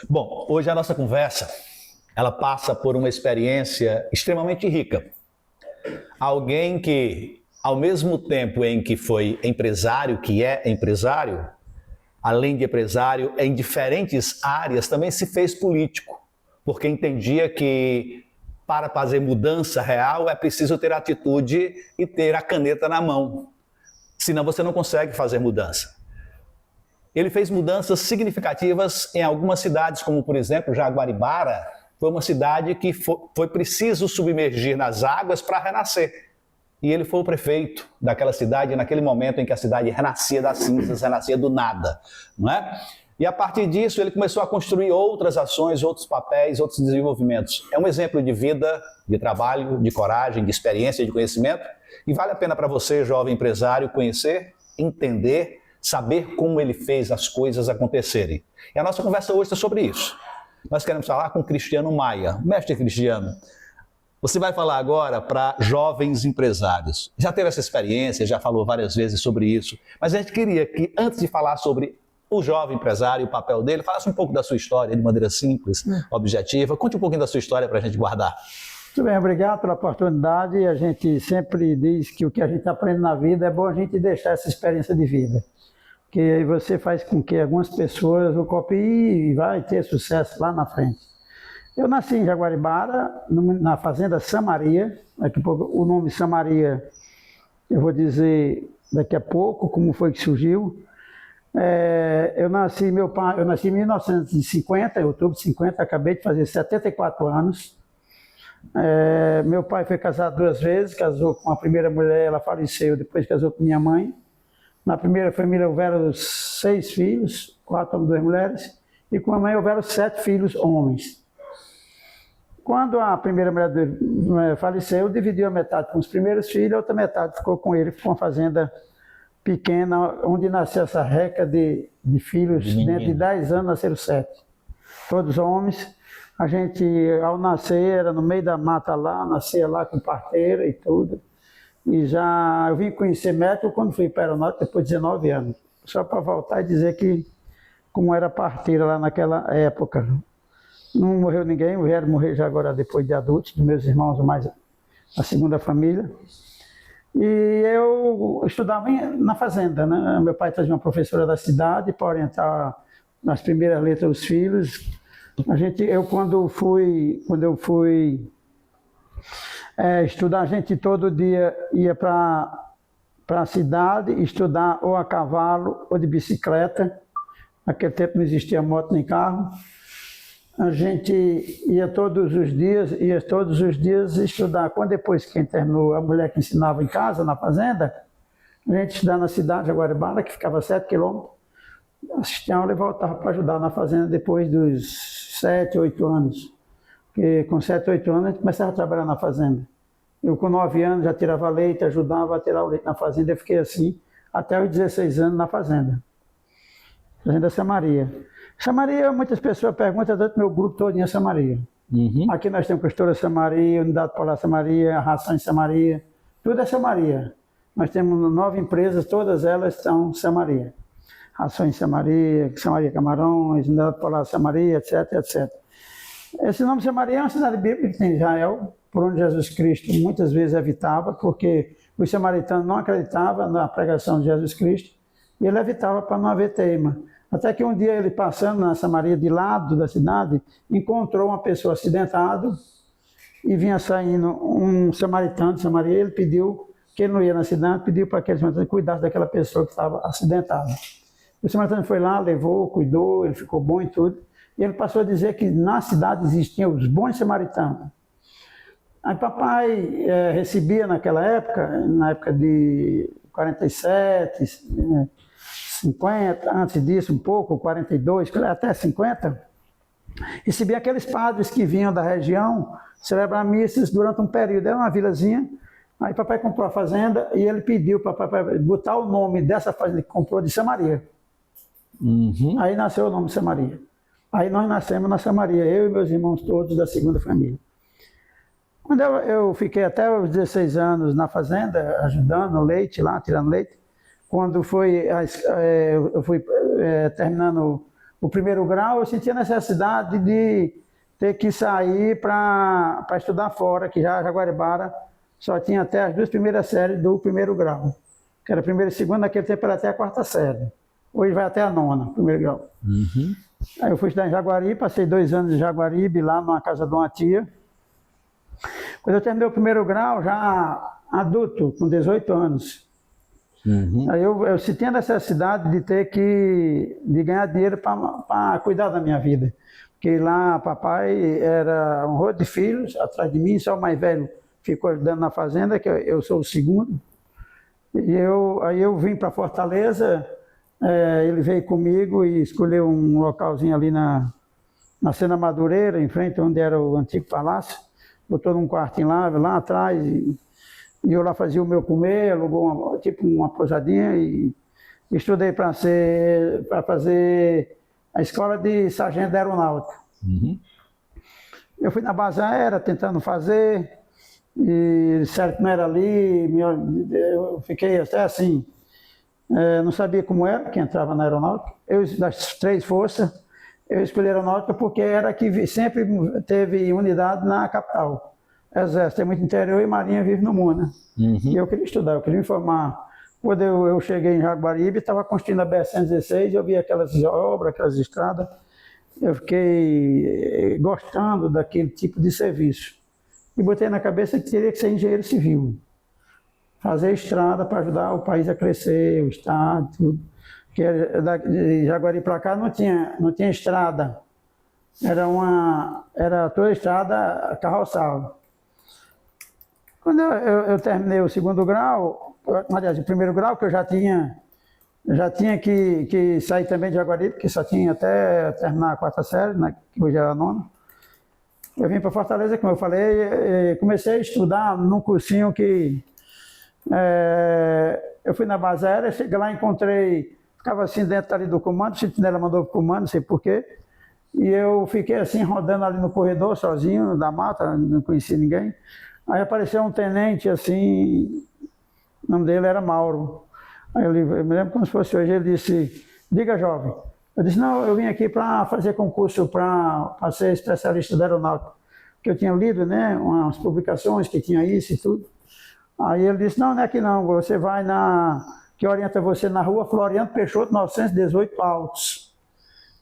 Bom, hoje a nossa conversa, ela passa por uma experiência extremamente rica. Alguém que, ao mesmo tempo em que foi empresário, que é empresário, além de empresário, em diferentes áreas também se fez político, porque entendia que para fazer mudança real é preciso ter atitude e ter a caneta na mão, senão você não consegue fazer mudança. Ele fez mudanças significativas em algumas cidades, como por exemplo Jaguaribara, foi uma cidade que foi preciso submergir nas águas para renascer. E ele foi o prefeito daquela cidade naquele momento em que a cidade renascia das cinzas, renascia do nada, não é? E a partir disso ele começou a construir outras ações, outros papéis, outros desenvolvimentos. É um exemplo de vida, de trabalho, de coragem, de experiência, de conhecimento. E vale a pena para você, jovem empresário, conhecer, entender, saber como ele fez as coisas acontecerem. E a nossa conversa hoje é sobre isso. Nós queremos falar com Cristiano Maia. Mestre Cristiano, você vai falar agora para jovens empresários. Já teve essa experiência, já falou várias vezes sobre isso, mas a gente queria que, antes de falar sobre o jovem empresário e o papel dele, falasse um pouco da sua história de maneira simples, objetiva. Conte um pouquinho da sua história para a gente guardar. Muito bem, obrigado pela oportunidade. A gente sempre diz que o que a gente aprende na vida é bom a gente deixar essa experiência de vida. Porque aí você faz com que algumas pessoas o copiem e vai ter sucesso lá na frente. Eu nasci em Jaguaribara, na fazenda Samaria. Daqui a pouco, o nome Samaria, eu vou dizer daqui a pouco como foi que surgiu. Eu nasci em 1950, em outubro de 50, acabei de fazer 74 anos. Meu pai foi casado 2 vezes, casou com a primeira mulher, ela faleceu, depois casou com minha mãe. Na primeira família houveram 6 filhos, 4 homens e 2 mulheres, e com a mãe houveram 7 filhos homens. Quando a primeira mulher faleceu, dividiu a metade com os primeiros filhos, a outra metade ficou com ele, com uma fazenda pequena, onde nasceu essa reca de filhos. Dentro de 10 anos nasceram 7. Todos homens. A gente, ao nascer, era no meio da mata lá, nascia lá com parteira e tudo. E já eu vim conhecer médico quando fui para a aeronáutica, depois de 19 anos. Só para voltar e dizer que como era parteira lá naquela época. Não morreu ninguém, vieram morrer já agora depois de adultos, dos meus irmãos, mais a segunda família. E eu estudava na fazenda, né? Meu pai trazia uma professora da cidade para orientar nas primeiras letras os filhos. Quando eu fui estudar, a gente todo dia ia para a cidade estudar ou a cavalo ou de bicicleta. Naquele tempo não existia moto nem carro. A gente ia todos os dias estudar. Quando depois que terminou, a mulher que ensinava em casa, na fazenda, a gente estudava na cidade de Jaguaribara, que ficava a 7 quilômetros, assistia a aula e voltava para ajudar na fazenda depois dos 7, 8 anos. Porque com 7, 8 anos a gente começava a trabalhar na fazenda. Eu com 9 anos já tirava leite, ajudava a tirar o leite na fazenda, eu fiquei assim até os 16 anos na fazenda. Fazenda Samaria. Samaria, muitas pessoas perguntam, tanto meu grupo todo em Samaria. Aqui nós temos Costura Samaria, Unidade Polar Samaria, Ração em Samaria, tudo é Samaria. Nós temos 9 empresas, todas elas são Samaria. Ração em Samaria, Samaria Camarões, Unidade Polar Samaria, etc, etc. Esse nome Samaria é uma cidade bíblica que tem em Israel, por onde Jesus Cristo muitas vezes evitava, porque os samaritanos não acreditavam na pregação de Jesus Cristo, e ele evitava para não haver teima. Até que um dia ele, passando na Samaria, de lado da cidade, encontrou uma pessoa acidentada e vinha saindo um samaritano de Samaria. Ele pediu, que ele não ia na cidade, pediu para aquele samaritano cuidar daquela pessoa que estava acidentada. O samaritano foi lá, levou, cuidou, ele ficou bom e tudo. E ele passou a dizer que na cidade existiam os bons samaritanos. Aí papai recebia naquela época, na época de 47, 50, antes disso um pouco, 42, até 50, recebia aqueles padres que vinham da região celebrar missas durante um período. Era uma vilazinha, aí papai comprou a fazenda e ele pediu para papai botar o nome dessa fazenda que comprou de Samaria. Aí nasceu o nome Samaria. Aí nós nascemos na Samaria, eu e meus irmãos todos da segunda família. Quando eu fiquei até os 16 anos na fazenda, ajudando leite lá, tirando leite, quando eu fui terminando o primeiro grau, eu sentia necessidade de ter que sair para estudar fora, que já Jaguaribara só tinha até as 2 primeiras séries do primeiro grau, que era a primeira e segunda, naquele tempo era até a 4ª série. Hoje vai até a 9ª, primeiro grau. Uhum. Aí eu fui estudar em Jaguaribe, passei 2 anos em Jaguaribe, lá numa casa de uma tia. Quando eu terminei o primeiro grau, já adulto, com 18 anos, aí eu senti a necessidade de ter de ganhar dinheiro para cuidar da minha vida. Porque lá papai era um rolo de filhos atrás de mim, só o mais velho ficou ajudando na fazenda, que eu sou o segundo. Aí eu vim para Fortaleza, ele veio comigo e escolheu um localzinho ali na Sena Madureira, em frente onde era o antigo palácio. Botou num quartinho lá atrás, e eu lá fazia o meu comer, alugou tipo uma pousadinha e estudei para fazer a escola de sargento da aeronáutica. Uhum. Eu fui na base aérea tentando fazer, e certo não era ali, eu fiquei até assim, não sabia como era que entrava na aeronáutica. Das 3 forças, eu escolhi a aeronáutica porque era que sempre teve unidade na capital. Exército é muito interior e Marinha vive no mundo, né? Uhum. E eu queria estudar, eu queria me formar. Quando eu cheguei em Jaguaribe, estava construindo a BR-116, eu vi aquelas obras, aquelas estradas, eu fiquei gostando daquele tipo de serviço. E botei na cabeça que teria que ser engenheiro civil. Fazer estrada para ajudar o país a crescer, o estado, tudo. Porque de Jaguaribe para cá não tinha estrada. Era toda estrada carroçada. Quando eu terminei o segundo grau, aliás, o primeiro grau, que eu já tinha que sair também de Jaguaribe, porque só tinha até terminar a 4ª série, né, que hoje era a 9ª. Eu vim para Fortaleza, como eu falei, comecei a estudar num cursinho que eu fui na base aérea, cheguei lá, encontrei, ficava assim dentro ali do comando, o sentinela mandou para o comando, não sei porquê, e eu fiquei assim rodando ali no corredor, sozinho, da mata, não conhecia ninguém. Aí apareceu um tenente assim, o nome dele era Mauro. Aí eu me lembro como se fosse hoje, ele disse, diga jovem. Eu disse, não, eu vim aqui para fazer concurso para ser especialista da aeronáutica. Que eu tinha lido, né, umas publicações que tinha isso e tudo. Aí ele disse, não, não é aqui não, você vai que orienta você na rua Floriano Peixoto, 918 Altos.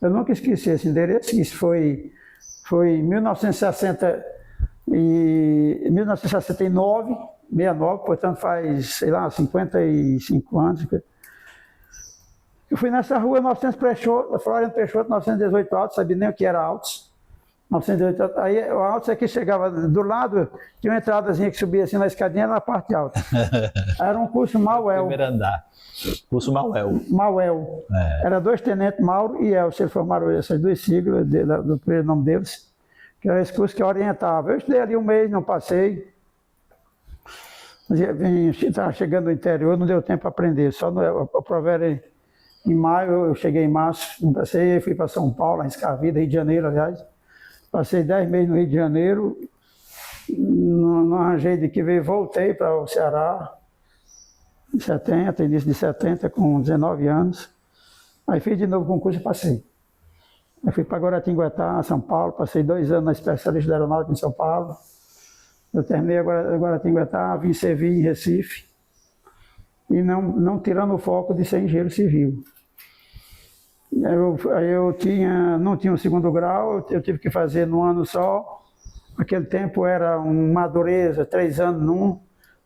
Eu nunca esqueci esse endereço, que isso foi em 1969, 69, portanto faz, sei lá, 55 anos. Eu fui nessa rua Floriano Peixoto, 918 Altos, sabia nem o que era Altos. 918 Altos. Aí o Altos é que chegava do lado, tinha uma entradazinha que subia assim na escadinha, era na parte alta. Era um curso Mauel. Primeiro andar. Curso Mauel. Mauel. Era 2 tenentes, Mauro e Elcio, eles formaram essas 2 siglas do primeiro nome deles, que era esse curso que orientava. Eu estudei ali um mês, não passei. Estava chegando no interior, não deu tempo para aprender. Só a prova era em maio, eu cheguei em março, não passei, fui para São Paulo, em Escavida, Rio de Janeiro, aliás. Passei 10 meses no Rio de Janeiro, não arranjei de que veio, voltei para o Ceará, em 70, início de 70, com 19 anos. Aí fiz de novo o concurso e passei. Aí fui para Guaratinguetá, São Paulo, passei 2 anos na especialista da aeronáutica em São Paulo. Eu terminei agora Guaratinguetá, vim servir em Recife, e não tirando o foco de ser engenheiro civil. Eu não tinha um segundo grau, eu tive que fazer num ano só. Naquele tempo era uma dureza, 3 anos num,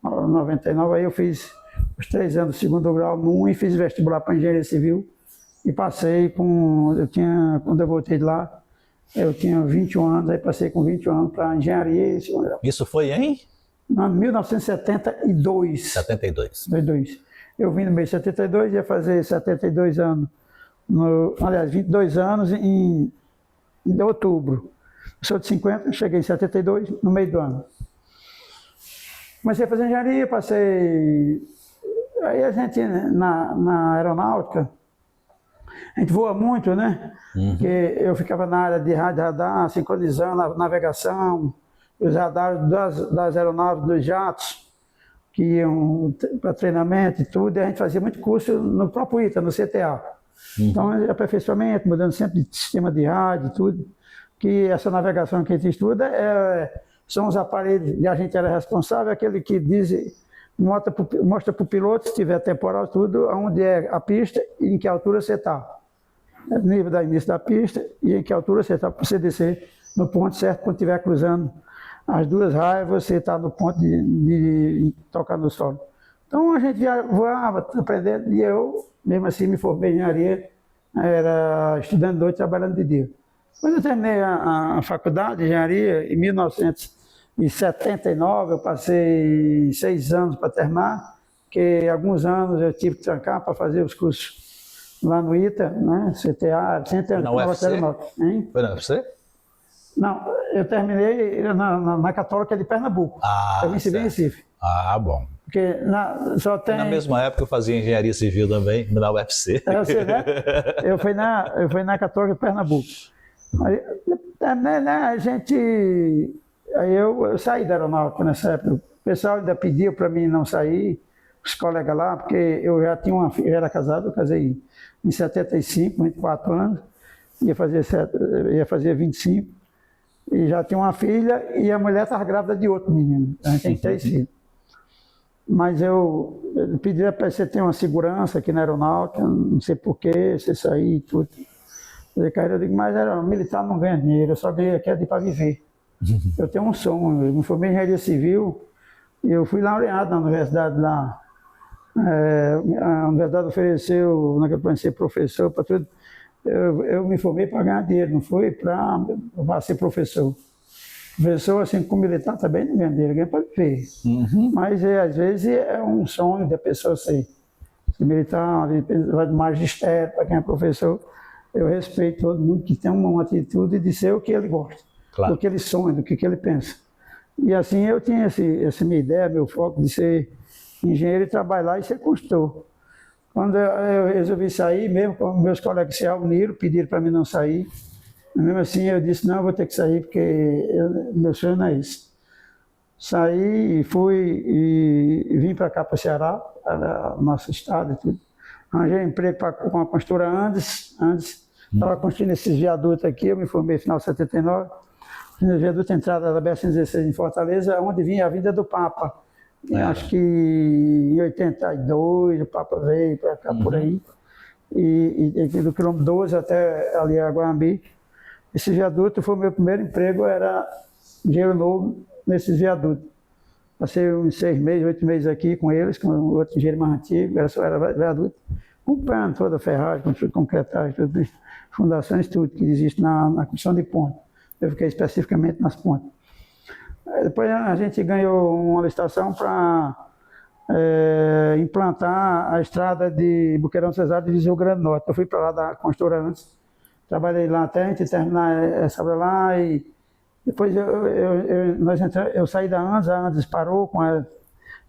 99, aí eu fiz os 3 anos do segundo grau num e fiz vestibular para engenharia civil. E passei quando eu voltei de lá, eu tinha 21 anos, aí passei com 21 anos para engenharia e segundo grau. Isso foi em? Em 1972. 72. Eu vim no mês de 72, ia fazer 72 anos. Aliás, 22 anos em outubro. Eu sou de 50, cheguei em 72, no meio do ano. Comecei a fazer engenharia, passei... Aí a gente, na aeronáutica, a gente voa muito, né? Porque eu ficava na área de rádio radar, sincronizando a navegação, os radares das aeronaves, dos jatos, que iam para treinamento e tudo, e a gente fazia muito curso no próprio ITA, no CTA. Então, aperfeiçoamento, mudando sempre de sistema de rádio, tudo. Que essa navegação que a gente estuda são os aparelhos, e a gente era responsável, aquele que diz, mostra para o piloto, se tiver temporal, tudo, onde é a pista e em que altura você está. Nível da início da pista e em que altura você está, para você descer no ponto certo quando estiver cruzando as duas raias, você está no ponto de tocar no solo. Então a gente voava, aprendendo, e eu, mesmo assim, me formei em engenharia, era estudando de noite, trabalhando de dia. Quando eu terminei a faculdade de engenharia, em 1979, eu passei 6 anos para terminar, porque alguns anos eu tive que trancar para fazer os cursos lá no ITA, né? CTA, Centro na UFC? Foi na UFC? Não, eu terminei na Católica de Pernambuco. Eu vim em Recife. Ah, bom. Porque só tem... Na mesma época eu fazia engenharia civil também, na UFC. Você, né? Eu fui na Católica de Pernambuco. Aí, terminei, né? Aí eu saí da aeronáutica nessa época. O pessoal ainda pediu para mim não sair, os colegas lá, porque eu já tinha uma filha, eu era casado, eu casei em 75, 24 anos, ia fazer 25, e já tinha uma filha, e a mulher estava grávida de outro menino. A gente tem 3 filhos. Mas eu pedi para você ter uma segurança aqui na aeronáutica, não sei porquê, você sair e tudo. Eu digo, mas militar não ganha dinheiro, eu só ganhei aqui para viver. Eu tenho um sonho, eu me formei em engenharia civil, e eu fui laureado na universidade lá. A universidade ofereceu, naquele ser professor, para tudo. Eu me formei para ganhar dinheiro, não foi para ser professor. Professor, assim como militar, também não ganha dinheiro, ganha para viver. Mas às vezes é um sonho da pessoa ser militar, vai de magistério para quem é professor. Eu respeito todo mundo que tem uma atitude de ser o que ele gosta, claro, do que ele sonha, do que ele pensa. E assim eu tinha essa minha ideia, meu foco de ser engenheiro e trabalhar lá e ser consultor. Quando eu resolvi sair, mesmo com meus colegas se uniram, pediram para mim não sair. Mesmo assim eu disse, não, eu vou ter que sair porque meu sonho não é isso. Saí e fui e vim para cá, para o Ceará, para nosso estado e tudo. Arranjei emprego com a construtora Andes. Estava construindo esses viadutos aqui, eu me formei no final de 79. No viaduto entrada da BR-116 em Fortaleza, onde vinha a vinda do Papa. Acho que em 82 o Papa veio para cá, por aí. E do quilômetro 12 até ali a Guambi. Esse viaduto foi o meu primeiro emprego, era engenheiro novo nesses viadutos. Passei uns 6 meses, 8 meses aqui com eles, com o outro engenheiro mais antigo, era viaduto, comprando toda a ferragem, concretagem, tudo isso, fundações, tudo que existe na construção de ponte. Eu fiquei especificamente nas pontes. Depois a gente ganhou uma licitação para implantar a estrada de Boqueirão Cesário de Rio Grande do Norte. Eu fui para lá da construtora antes, trabalhei lá até a gente terminar essa obra lá e depois eu saí da Andes, a Andes parou com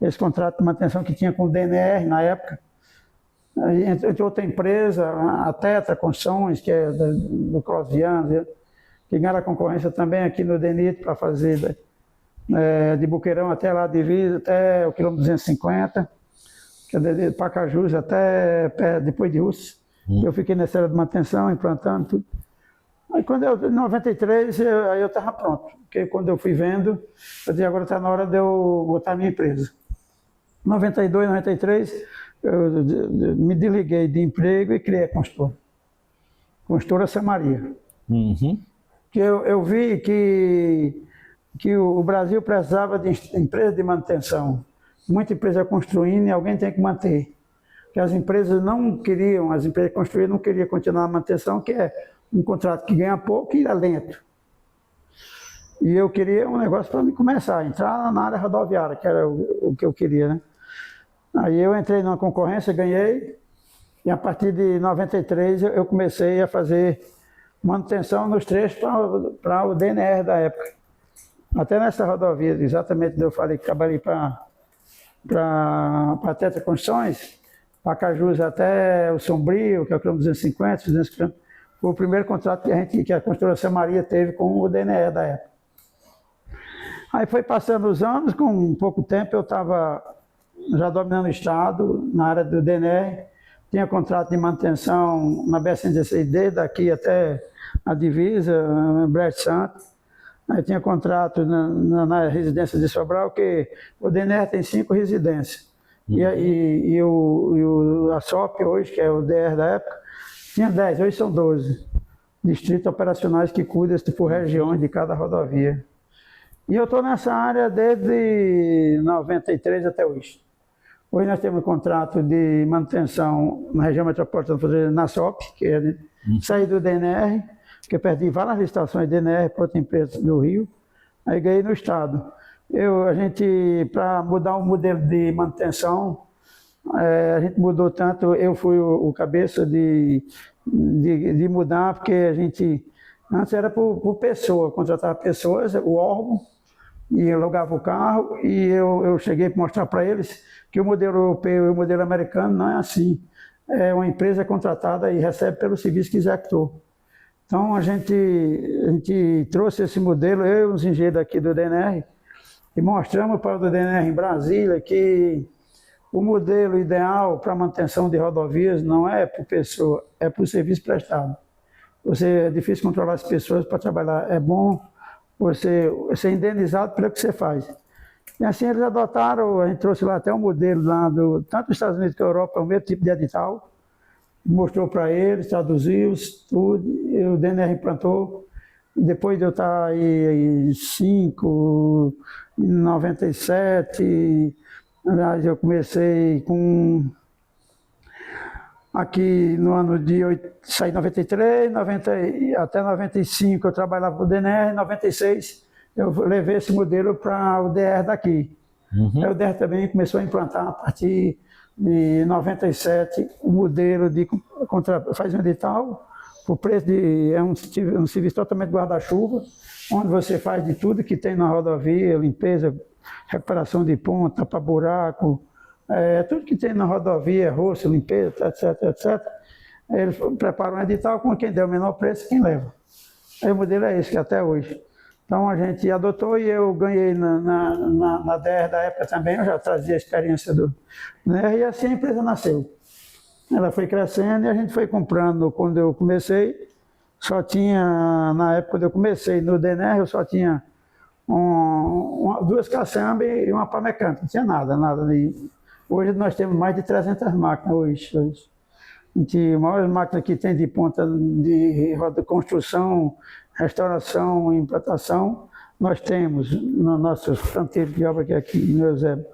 esse contrato de manutenção que tinha com o DNR na época. Aí entre outra empresa, a Tetra Construções, que é do Crosiano, que ganharam a concorrência também aqui no DENIT para fazer de Boqueirão até lá de Divisa, até o quilômetro 250, que é de Pacajus até depois de Russa. Eu fiquei nessa área de manutenção, implantando tudo. Aí quando em 93, aí eu estava pronto, porque quando eu fui vendo, eu disse, agora está na hora de eu botar a minha empresa. Em 92, 93, eu me desliguei de emprego e criei a Construtora Samaria. Que eu vi que o Brasil precisava de empresa de manutenção. Muita empresa construindo e alguém tem que manter. Que as empresas não queriam, as empresas construídas não queriam continuar a manutenção, que é um contrato que ganha pouco e é lento. E eu queria um negócio para me começar, entrar na área rodoviária, que era o que eu queria, né? Aí eu entrei numa concorrência, ganhei, e a partir de 93 eu comecei a fazer manutenção nos trechos para o DNR da época. Até nessa rodovia, exatamente eu falei que trabalhei para a Tetra Construções, Pacajus até o Sombrio, que é o quilômetro 250, 200 km. Foi o primeiro contrato que a construtora Samaria teve com o DNR da época. Aí foi passando os anos, com pouco tempo eu estava já dominando o estado, na área do DNR, tinha contrato de manutenção na BR-116D, daqui até a divisa, Brecht Santo. Aí tinha contrato na residência de Sobral, que o DNR tem 5 residências. A SOP hoje, que é o DR da época, tinha 10, hoje são 12 distritos operacionais que cuidam por regiões de cada rodovia. E eu estou nessa área desde 93 até hoje. Hoje nós temos um contrato de manutenção na região metropolitana na SOP, que é sair do DNR, que eu perdi várias licitações de DNR para outra empresa do Rio, aí ganhei no Estado. A gente, para mudar o modelo de manutenção, a gente mudou tanto, eu fui o cabeça de mudar, porque a gente, antes era por pessoa, contratava pessoas, o órgão, e alugava o carro, e eu cheguei para mostrar para eles que o modelo europeu e o modelo americano não é assim. É uma empresa contratada e recebe pelo serviço que executou. Então a gente trouxe esse modelo, eu e os engenheiros aqui do DNR, e mostramos para o DNR em Brasília que o modelo ideal para a manutenção de rodovias não é por pessoa, é por serviço prestado. É difícil controlar as pessoas para trabalhar, é bom você ser indenizado pelo que você faz. E assim eles adotaram, a gente trouxe lá até um modelo lá tanto dos Estados Unidos que a Europa, é o mesmo tipo de edital, mostrou para eles, traduziu tudo, e o DNR implantou. Depois de eu estar aí 97, aliás, eu comecei aqui no ano de saí em 93, até 95 eu trabalhava para o DNR, em 96 eu levei esse modelo para o DR daqui. Aí o DR também começou a implantar a partir de 97 o modelo de faz um edital, o preço é um serviço totalmente guarda-chuva, onde você faz de tudo que tem na rodovia, limpeza, recuperação de ponta, tapa-buraco, tudo que tem na rodovia, roço, limpeza, etc, etc. Eles preparam um edital com quem der o menor preço, quem leva. Aí o modelo é esse, que até hoje. Então a gente adotou e eu ganhei na DR da época também, eu já trazia a experiência e assim a empresa nasceu. Ela foi crescendo e a gente foi comprando. Quando eu comecei, só tinha, na época quando eu comecei no DNR, eu só tinha duas caçambas e uma pá mecânica, não tinha nada. Hoje nós temos mais de 300 máquinas hoje. A maior máquina que tem de ponta de construção, restauração e implantação, nós temos no nosso canteiro de obra que é aqui no Eusébio.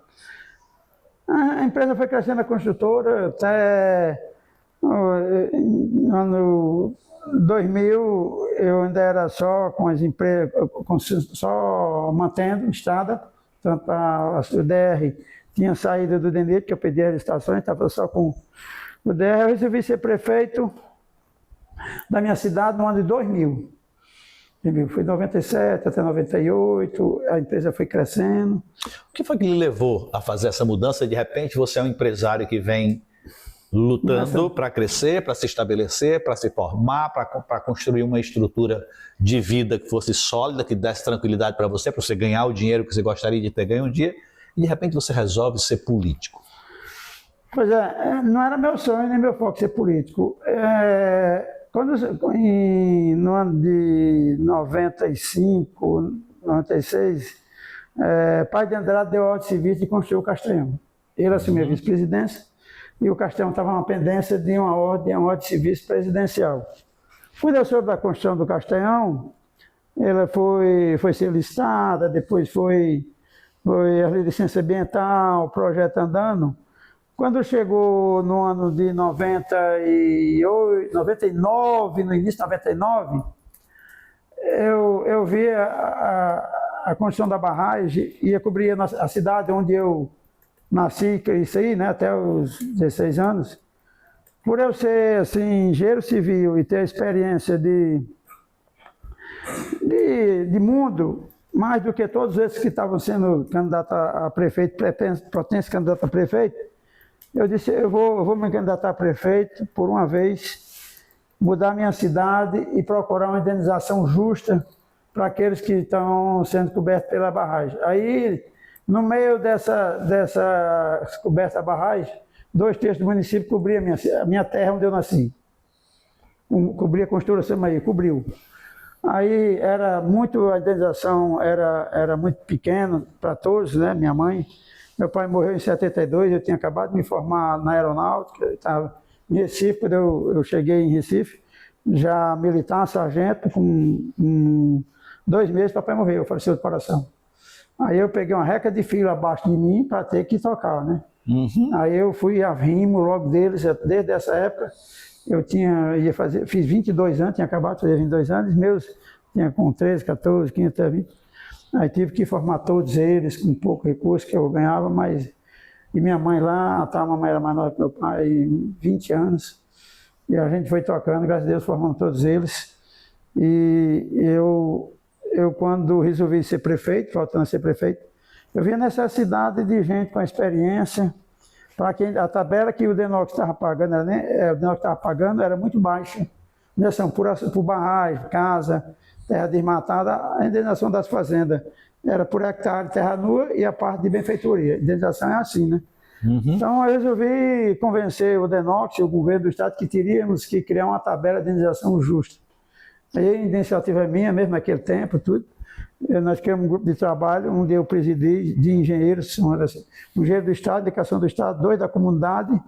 A empresa foi crescendo, a construtora, até no ano 2000 eu ainda era só com as empresas, só mantendo estrada, tanto a DR tinha saído do DENIT, que eu pedi as licitações, estava só com o DR. Eu resolvi ser prefeito da minha cidade no ano de 2000. Foi de 97 até 98, a empresa foi crescendo. O que foi que lhe levou a fazer essa mudança? De repente você é um empresário que vem lutando para crescer, para se estabelecer, para se formar, para construir uma estrutura de vida que fosse sólida, que desse tranquilidade para você ganhar o dinheiro que você gostaria de ter ganho um dia, e de repente você resolve ser político. Pois não era meu sonho nem meu foco ser político. No ano de 95, 96, Pai de Andrade deu ordem de serviço de construir o Castanhão. Ele assumiu a vice-presidência e o Castanhão estava numa pendência de uma ordem de serviço presidencial. Quando eu soube da construção do Castanhão, ela foi ser listada, depois foi a licença ambiental, o projeto andando. Quando chegou no ano de 98, 99, no início de 99, eu vi a construção da barragem, ia cobrir a cidade onde eu nasci e cresci, né, até os 16 anos. Por eu ser assim, engenheiro civil e ter a experiência de mundo, mais do que todos esses que estavam sendo candidatos a prefeito, potentes candidatos a prefeito, eu disse, eu vou me candidatar a prefeito por uma vez, mudar minha cidade e procurar uma indenização justa para aqueles que estão sendo cobertos pela barragem. Aí, no meio dessa coberta da barragem, 2/3 do município cobria a minha terra onde eu nasci. Cobria a Construtora Samaí, cobriu. Aí a indenização era muito pequena para todos, né? Minha mãe. Meu pai morreu em 72, eu tinha acabado de me formar na aeronáutica, eu estava em Recife, quando eu cheguei em Recife, já militar, sargento, com 2 meses, papai morreu, faleceu do coração. Aí eu peguei uma reca de filho abaixo de mim para ter que tocar, né? Aí eu fui arrimo logo deles, desde essa época, fiz 22 anos, tinha acabado de fazer 22 anos, meus tinha com 13, 14, 15 até 20. Aí tive que formar todos eles com pouco recurso que eu ganhava, mas... E minha mãe lá, a mamãe era mais nova que meu pai, 20 anos. E a gente foi tocando, graças a Deus, formando todos eles. E eu quando resolvi ser prefeito, faltando a ser prefeito, eu vi a necessidade de gente com experiência, para quem a tabela que o DENOC estava pagando, era muito baixa. Indenização por barragem, casa, terra desmatada, a indenização das fazendas era por hectare de terra nua e a parte de benfeitoria. A indenização é assim, né? Então eu resolvi convencer o DENOC, o governo do estado, que teríamos que criar uma tabela de indenização justa. Aí a iniciativa minha, mesmo naquele tempo, tudo, nós criamos um grupo de trabalho, onde eu presidi, de engenheiros, um engenheiro do estado, de educação do estado, 2 da comunidade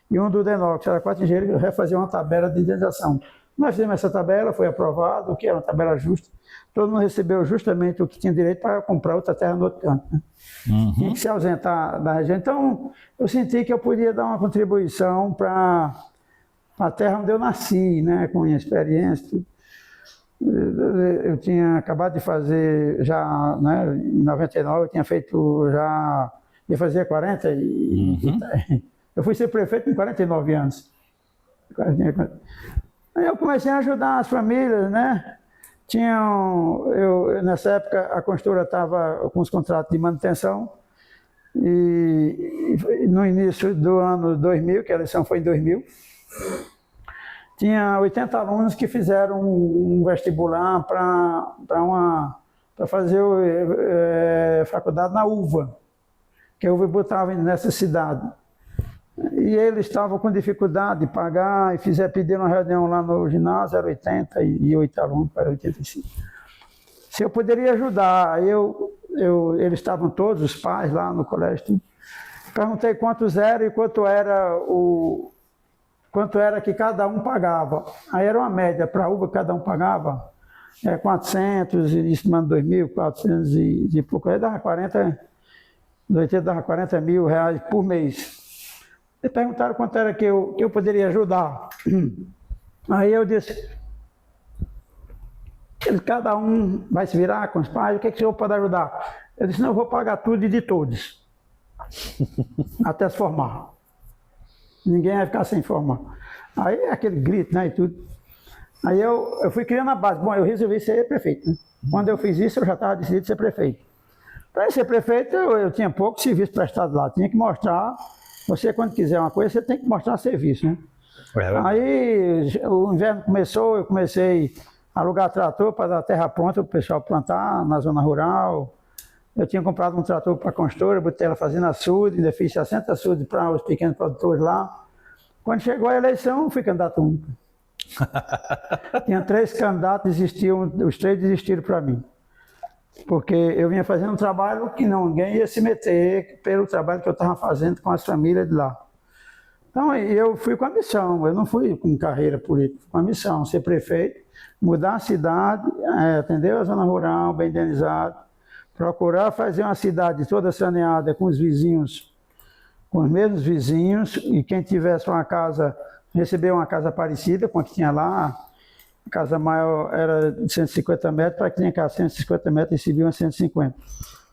e um do DENOC. Era 4 engenheiros que refaziam uma tabela de indenização. Nós fizemos essa tabela, foi aprovado, o que era uma tabela justa. Todo mundo recebeu justamente o que tinha direito para comprar outra terra no outro canto, né? Tinha que se ausentar da região. Então, eu senti que eu podia dar uma contribuição para a terra onde eu nasci, né? Com minha experiência, tudo. Eu tinha acabado de fazer já, né, em 99, eu tinha feito já, ia fazer 40 eu fui ser prefeito com 49 anos. Aí eu comecei a ajudar as famílias, né? Nessa época a construtora estava com os contratos de manutenção e no início do ano 2000, que a eleição foi em 2000, tinha 80 alunos que fizeram um vestibular para fazer faculdade na UVA, que a UVA botava nessa cidade. E eles estavam com dificuldade de pagar e pediram uma reunião lá no ginásio, era 88 alunos para 85. Se eu poderia ajudar, eles estavam todos, os pais lá no colégio, perguntei quantos eram e quanto era que cada um pagava. Aí era uma média, para a UVA cada um pagava 400, e isso manda 2.400 e pouco, aí dava 40 mil reais por mês. E perguntaram quanto era que eu poderia ajudar. Aí eu disse, cada um vai se virar com os pais, o que o senhor pode ajudar? Eu disse, não, eu vou pagar tudo e de todos, até se formar. Ninguém vai ficar sem formar. Aí é aquele grito, né, e tudo. Aí eu fui criando a base. Bom, eu resolvi ser prefeito, né? Quando eu fiz isso, eu já estava decidido ser prefeito. Para ser prefeito, eu tinha pouco serviço prestado lá. Tinha que mostrar, você quando quiser uma coisa, você tem que mostrar serviço, né? Aí o inverno começou, eu comecei a alugar trator para dar terra pronta para o pessoal plantar na zona rural. Eu tinha comprado um trator para a construtora, botei ela fazendo açude, ainda fiz 60 açudes para os pequenos produtores lá. Quando chegou a eleição, eu fui candidato único. Tinha 3 candidatos, os 3 desistiram para mim. Porque eu vinha fazendo um trabalho que ninguém ia se meter pelo trabalho que eu estava fazendo com as famílias de lá. Então eu fui com a missão, eu não fui com carreira política, fui com a missão, ser prefeito, mudar a cidade, atender a zona rural, bem indenizado, procurar fazer uma cidade toda saneada com os vizinhos, com os mesmos vizinhos, e quem tivesse uma casa, receber uma casa parecida com a que tinha lá. A casa maior era de 150 metros, para quem tinha casa de 150 metros, recebia uns 150.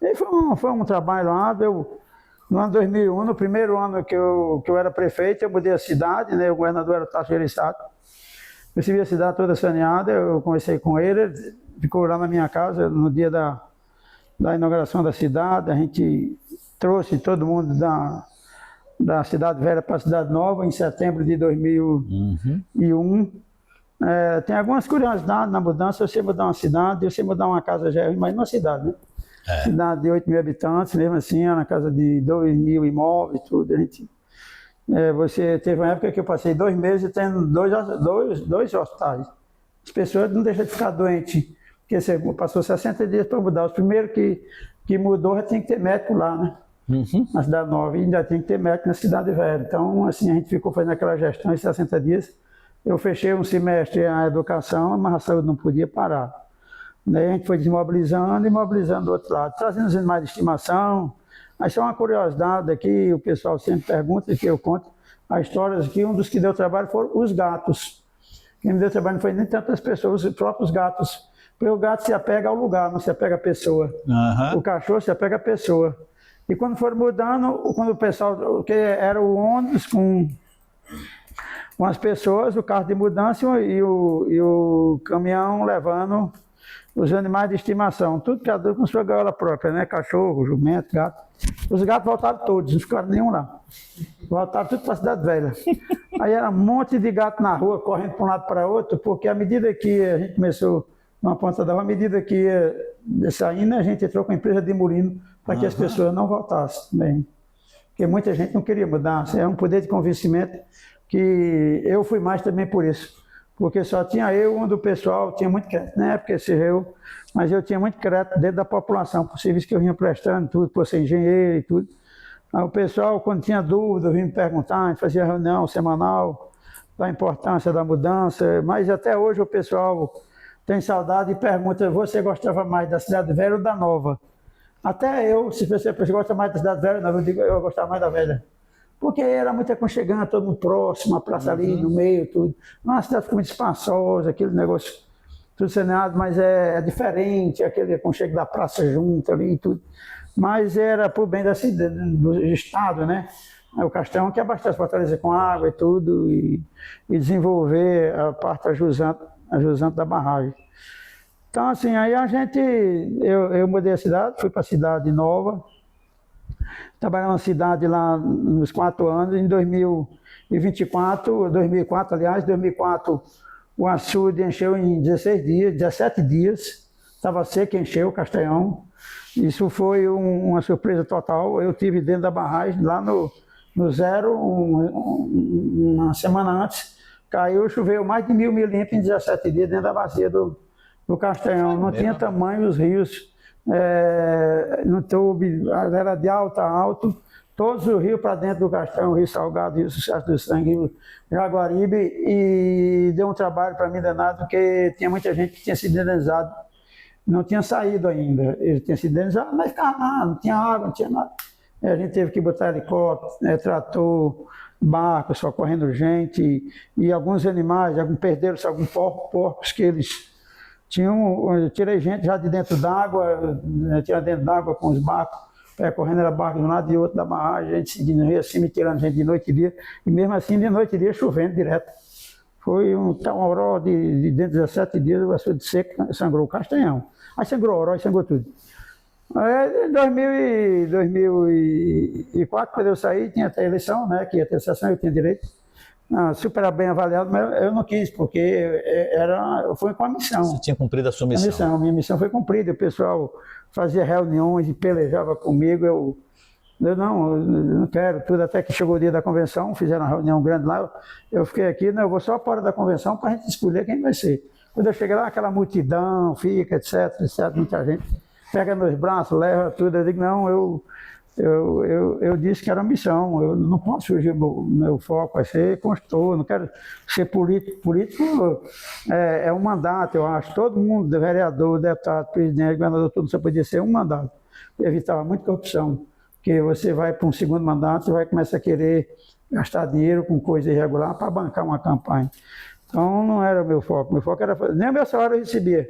E foi um trabalho árduo. No ano 2001, no primeiro ano que eu era prefeito, eu mudei a cidade, né? O governador era o Tasso Gereissati. Recebi a cidade toda saneada, eu conversei com ele ficou lá na minha casa no dia da inauguração da cidade. A gente trouxe todo mundo da cidade velha para a cidade nova em setembro de 2001. Tem algumas curiosidades na mudança. Você mudar uma cidade, você mudar uma casa já é mais uma cidade, né? Cidade de 8 mil habitantes, mesmo assim, era uma casa de 2 mil imóveis, tudo. A gente Você teve uma época que eu passei 2 meses tendo dois hospitais. As pessoas não deixam de ficar doentes, porque você passou 60 dias para mudar. Os primeiros que mudou já tem que ter médico lá, né? Na Cidade Nova, e ainda tem que ter médico na Cidade Velha. Então, assim, a gente ficou fazendo aquela gestão em 60 dias. Eu fechei um semestre a educação, mas a saúde não podia parar. Daí a gente foi desmobilizando e mobilizando do outro lado, trazendo os animais de estimação. Mas só uma curiosidade aqui, o pessoal sempre pergunta, que eu conto a história que um dos que deu trabalho foram os gatos. Quem me deu trabalho não foi nem tantas pessoas, os próprios gatos. Porque o gato se apega ao lugar, não se apega à pessoa. O cachorro se apega à pessoa. E quando foram mudando, quando o pessoal, que era o ônibus com as pessoas, o carro de mudança e o caminhão levando os animais de estimação, tudo cada um com sua gaiola própria, né? Cachorro, jumento, gato. Os gatos voltaram todos, não ficaram nenhum lá. Voltaram tudo para a Cidade Velha. Aí era um monte de gato na rua, correndo para um lado para outro, porque à medida que a gente começou numa ponta da rua, à medida que ia saindo, a gente entrou com a empresa de Murino para que as pessoas não voltassem também. Porque muita gente não queria mudar. É um poder de convencimento que eu fui mais também por isso. Porque só tinha eu, um do pessoal, tinha muito crédito, na época esse eu, mas eu tinha muito crédito dentro da população, por serviço que eu vinha prestando, tudo, por ser engenheiro e tudo. Aí o pessoal, quando tinha dúvida, vinha me perguntar, a gente fazia reunião semanal da importância da mudança, mas até hoje o pessoal tem saudade e pergunta, você gostava mais da Cidade Velha ou da Nova? Até eu, se você gosta mais da Cidade Velha, não, eu digo, eu gostava mais da Velha. Porque era muito aconchegante, todo mundo próximo, a praça ali no meio, tudo. Uma cidade ficou muito espaçosa, aquele negócio, tudo cenário, mas é diferente, aquele aconchego da praça junto ali e tudo. Mas era por bem da cidade, do estado, né? O Castanhão que abastece Fortaleza com água e tudo, e desenvolver a parte ajusante da barragem. Então, assim, aí eu mudei a cidade, fui para a Cidade Nova, trabalhei na cidade lá nos 4 anos, em 2004, o açude encheu em 16 dias, 17 dias, estava seco, encheu o Castanhão. Isso foi uma surpresa total. Eu tive dentro da barragem, lá no zero, uma semana antes, caiu, choveu mais de 1000 milímetros em 17 dias dentro da bacia do Castanhão. Não tinha tamanho os rios. No Tube, era de alto a alto, todos os rios para dentro do Castanhão, Rio Salgado, Rio Sucesso do Sangue, Jaguaribe, e deu um trabalho para mim danado, porque tinha muita gente que tinha sido indenizado, não tinha saído ainda, ele tinha sido indenizado, mas ficava nada, não tinha água, não tinha nada. A gente teve que botar helicóptero, trator, barco, socorrendo gente, e alguns animais, perderam-se alguns porcos que eles... Eu tirei gente já de dentro d'água, tirei dentro d'água com os barcos, correndo era barco de um lado e outro da barragem, a gente seguindo assim, me tirando gente de noite e dia, e mesmo assim de noite e dia chovendo direto. Foi um oró de dentro de 17 dias, o açude seco sangrou o Castanhão. Aí sangrou o oró e sangrou tudo. Aí, em 2004, quando eu saí, tinha até eleição, né, que ia ter sessão, eu tinha direito. Super bem avaliado, mas eu não quis, porque foi com a missão. Você tinha cumprido a sua missão. Minha missão foi cumprida, o pessoal fazia reuniões e pelejava comigo, eu não quero tudo, até que chegou o dia da convenção, fizeram uma reunião grande lá, eu fiquei aqui, eu vou só fora da convenção para a gente escolher quem vai ser. Quando eu cheguei lá, aquela multidão, fica, etc, muita gente pega meus braços, leva tudo, eu digo, não, eu disse que era uma missão, eu não posso fugir do meu foco, vai ser consultor, não quero ser político. Político é um mandato, eu acho. Todo mundo, vereador, deputado, presidente, governador, tudo só podia ser um mandato. Evitava muita corrupção, porque você vai para um segundo mandato, você vai começar a querer gastar dinheiro com coisa irregular para bancar uma campanha. Então não era o meu foco era fazer, nem o meu salário eu recebia.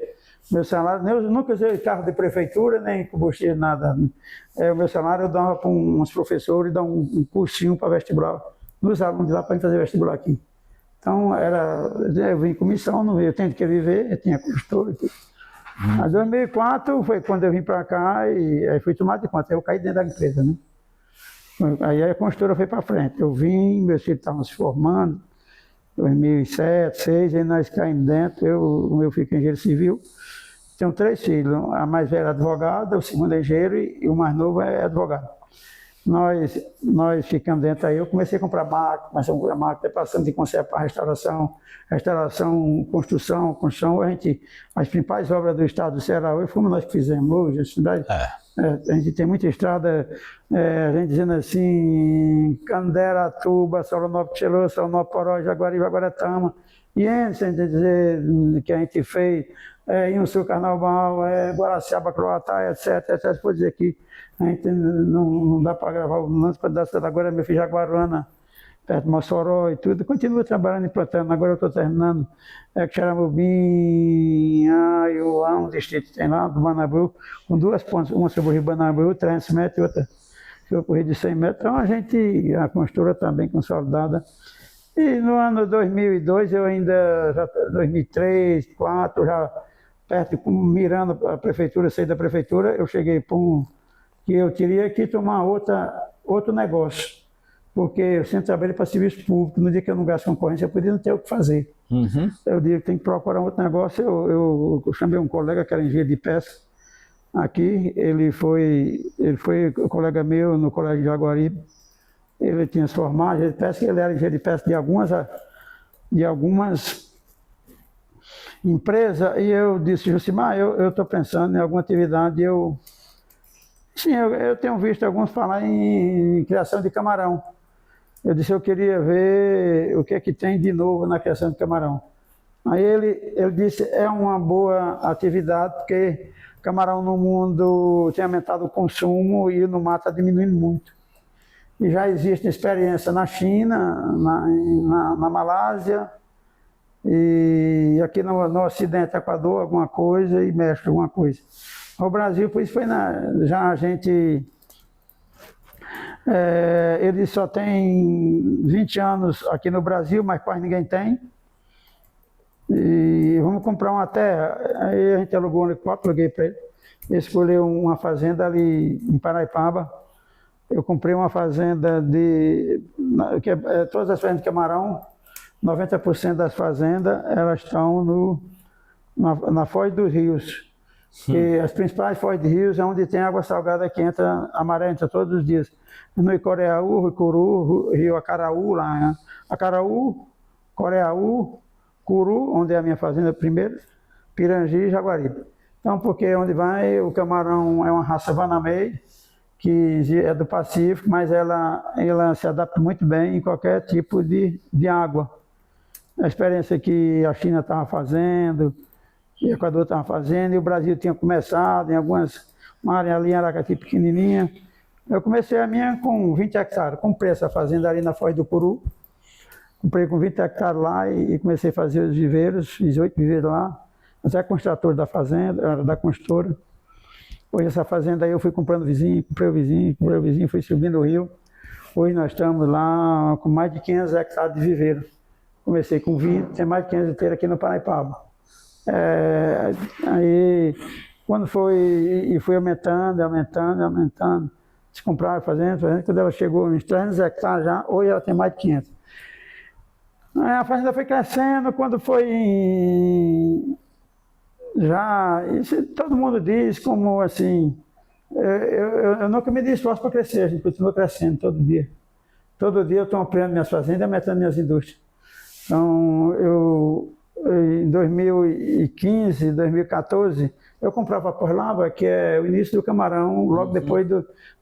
Meu salário, eu nunca usei carro de prefeitura, nem combustível, nada. O meu salário eu dava para uns professores, dava um cursinho para vestibular, nos alunos de lá para fazer vestibular aqui. Então, eu vim com missão, eu tenho que viver, eu tinha consultor e tudo. Em 2004 foi quando eu vim para cá e aí fui tomado de conta, eu caí dentro da empresa, né? Aí a consultora foi para frente. Eu vim, meus filhos estavam se formando, 2007, 2006, aí nós caímos dentro, o meu filho é engenheiro civil. Tenho 3 filhos, a mais velha é advogada, o segundo é engenheiro e o mais novo é advogado. nós ficamos dentro aí, eu comecei a comprar máquina, passando de conserto para restauração, construção, as principais obras do estado do Ceará, hoje fomos nós que fizemos hoje, a gente tem muita estrada, a gente dizendo assim, Canderatuba, Solonópolis, Xelô, Solonópolis, Poró, Jaguaribe, Guaratama, e antes de dizer que a gente fez, Inhuçu, Carnaval, Guaraciaba, Croatá, etc, pode dizer que a gente não dá para gravar o lance agora, meu filho Jaguaruana, perto de Mossoró e tudo, continuo trabalhando e plantando, agora eu estou terminando Xaramubim, um distrito tem lá, do Banabu, com duas pontes, uma sobre o Rio Banabu, 300 metros, e outra sobre o Rio de 100 metros, então a construtora está bem consolidada. E no ano 2002, eu ainda, 2003, 2004, já perto, mirando a prefeitura, saí da prefeitura, eu cheguei para que eu teria que tomar outro negócio, porque eu sempre trabalhei para serviço público, no dia que eu não gasto concorrência, eu podia não ter o que fazer. Uhum. Eu digo que tem que procurar outro negócio, eu chamei um colega que era engenheiro de pesca, aqui, ele foi colega meu no Colégio de Jaguaribe, ele tinha se formado, engenheiro de pesca, ele era engenheiro de pesca de algumas empresas, e eu disse, Jucimar, eu estou pensando em alguma atividade, sim, eu tenho visto alguns falar em criação de camarão. Eu disse, eu queria ver o que é que tem de novo na criação de camarão. Aí ele disse, é uma boa atividade, porque camarão no mundo tem aumentado o consumo e no mar está diminuindo muito. E já existe experiência na China, na Malásia, e aqui no Ocidente, Equador, alguma coisa, e México, alguma coisa. O Brasil, por isso já a gente, ele só tem 20 anos aqui no Brasil, mas quase ninguém tem. E vamos comprar uma terra, aí a gente alugou um helicóptero, aluguei para ele, escolheu uma fazenda ali em Paraipaba. Eu comprei uma fazenda todas as fazendas de camarão, 90% das fazendas, elas estão na foz dos rios. E as principais foz de rios é onde tem água salgada que entra, a maré entra todos os dias. No Icoreaú, Icuru, Rio Acaraú, lá, Acaraú, Coreaú, Curu, onde é a minha fazenda primeiro, Pirangi e Jaguaribe. Então, porque onde vai, o camarão é uma raça Vanamei, que é do Pacífico, mas ela se adapta muito bem em qualquer tipo de água. A experiência que a China estava fazendo, o Equador estava fazendo, e o Brasil tinha começado em uma área ali em Aracati pequenininha. Eu comecei a minha com 20 hectares, comprei essa fazenda ali na Foz do Curu, comprei com 20 hectares lá e comecei a fazer os viveiros, fiz 8 viveiros lá, até com o extrator da fazenda, da construtora. Hoje essa fazenda aí eu fui comprando vizinho, comprei o vizinho, fui subindo o rio. Hoje nós estamos lá com mais de 500 hectares de viveiro. Comecei com 20, tem mais de 500 inteiros aqui no Paraipaba. Aí, quando fui aumentando, se compraram fazenda, quando ela chegou uns 300 hectares já, hoje ela tem mais de 500. Aí a fazenda foi crescendo, quando foi isso todo mundo diz como assim, eu nunca me esforço para crescer, a gente continua crescendo todo dia. Todo dia eu estou ampliando minhas fazendas e aumentando minhas indústrias. Então, em 2015, 2014, eu comprava a porlava, que é o início do camarão, logo depois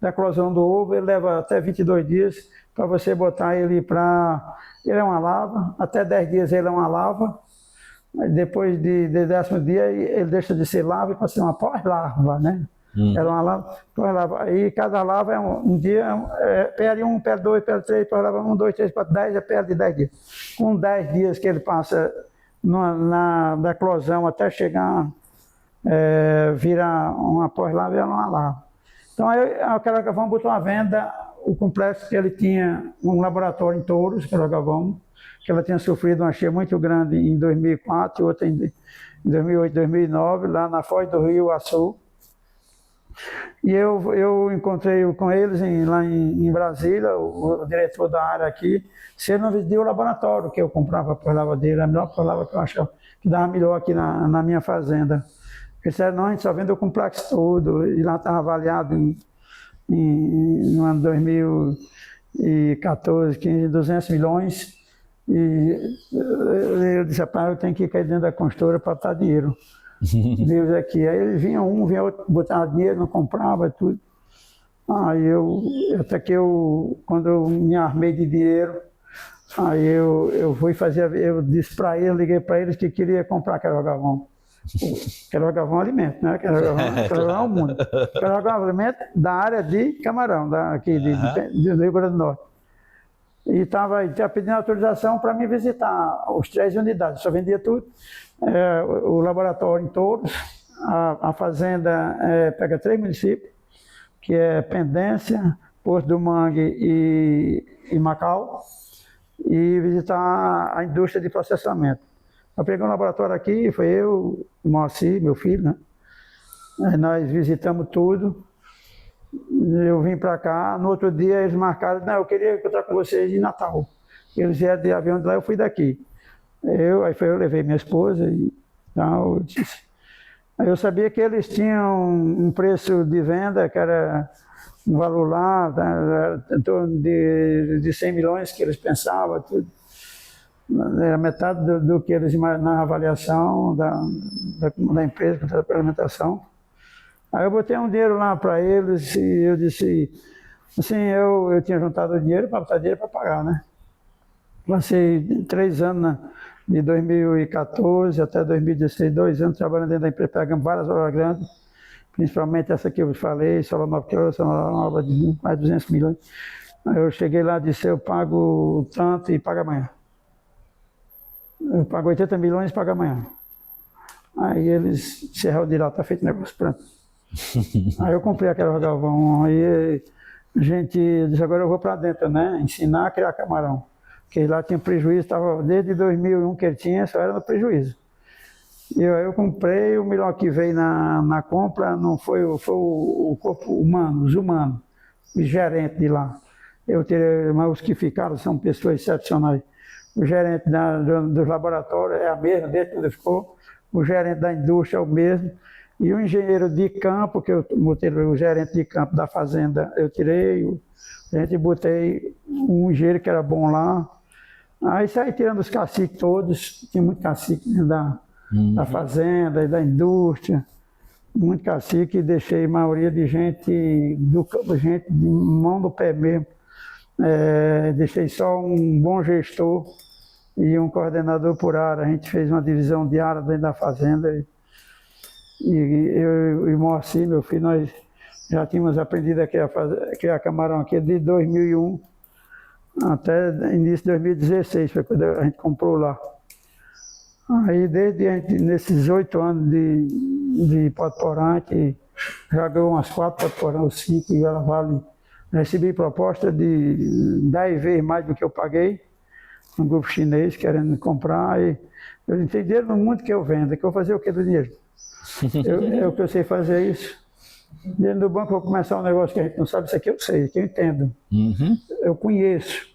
da eclosão do ovo, ele leva até 22 dias para você botar ele para... Ele é uma lava, até 10 dias ele é uma lava, depois de 10º dia ele deixa de ser lava e passa a ser uma pós-larva, né? Era uma lava, pós-larva. Aí cada lava é um dia, pele 1, pele 2, pele 3, pós-larva 1, 2, 3, 4, 10, é pele de 10 dias. Com 10 dias que ele passa da eclosão até chegar, virar uma pós-larva, é uma lava. Então aí aquela Galvão botou à venda o complexo que ele tinha, um laboratório em Touros, que era Galvão, que ela tinha sofrido uma cheia muito grande em 2004, outra em 2008, 2009, lá na foz do Rio Açu. E eu encontrei com eles lá em Brasília, o diretor da área aqui, se ele não vendia o laboratório que eu comprava por lava dele, a melhor palavra que eu achava que dava melhor aqui na minha fazenda. Eles disseram, não, a gente só vende o complexo todo, e lá estava avaliado no ano 2014, 15, 200 milhões. E eu disse, rapaz, eu tenho que cair dentro da construtora para botar dinheiro. Deus aqui. Aí ele vinha outro, botava dinheiro, não comprava, tudo. Aí quando eu me armei de dinheiro, aí eu fui fazer, eu disse para ele, liguei para eles que queria comprar Queiroz Galvão. Queiroz Galvão alimento, né? Queiroz Galvão é o mundo. Queiroz Galvão alimento da área de Camarão, aqui do Rio Grande do Norte. E tinha pedindo autorização para me visitar os 3 unidades, só vendia tudo. O laboratório em todos, a fazenda pega 3 municípios, que é Pendência, Porto do Mangue e Macau, e visitar a indústria de processamento. Eu peguei um laboratório aqui, foi eu, o Moacir, meu filho, né? Aí nós visitamos tudo. Eu vim para cá, no outro dia eles marcaram, não, eu queria encontrar com vocês em Natal. Eles vieram de avião de lá, eu fui daqui. Eu levei minha esposa e tal. Aí eu sabia que eles tinham um preço de venda que era um valor lá, em torno de 100 milhões que eles pensavam, tudo. Era metade do que eles na avaliação da empresa da alimentação. Aí eu botei um dinheiro lá para eles e eu disse, assim, eu tinha juntado o dinheiro para botar dinheiro para pagar, né? Passei 3 anos, de 2014 até 2016, 2 anos trabalhando dentro da empresa, pegando várias obras grandes, principalmente essa que eu falei, Solar Nova Queiroz, uma obra de mais de 200 milhões. Aí eu cheguei lá e disse, eu pago tanto e pago amanhã. Eu pago 80 milhões e pago amanhã. Aí eles encerraram de lá, está feito o negócio, pronto. Aí eu comprei aquela Galvão, aí a gente disse, agora eu vou para dentro, né? Ensinar a criar camarão. Porque lá tinha prejuízo, estava desde 2001 que ele tinha, só era no prejuízo. E eu comprei, o melhor que veio na compra não foi o corpo humano, os humanos, os gerentes de lá. Mas os que ficaram são pessoas excepcionais. O gerente dos laboratórios é a mesma, desde quando ficou. O gerente da indústria é o mesmo. E o engenheiro de campo, que eu botei o gerente de campo da fazenda, eu tirei, botei um engenheiro que era bom lá. Aí saí tirando os caciques todos, tinha muito cacique da fazenda e da indústria, muito cacique, e deixei a maioria de gente do campo, gente de mão do pé mesmo. Deixei só um bom gestor e um coordenador por área. A gente fez uma divisão de área dentro da fazenda. E eu e o Moacir, meu filho, nós já tínhamos aprendido a criar camarão aqui de 2001 até início de 2016, foi quando a gente comprou lá. Aí nesses 8 anos de Potoporã, que já ganhou umas 4 Potoporã, ou 5, e ela vale. Recebi proposta de 10 vezes mais do que eu paguei, um grupo chinês querendo comprar, e eu entendi no mundo que eu vendo, que eu vou fazer o que do dinheiro? O que eu sei fazer é isso. Dentro do banco eu vou começar um negócio que a gente não sabe, isso aqui eu sei, que eu entendo. Eu conheço.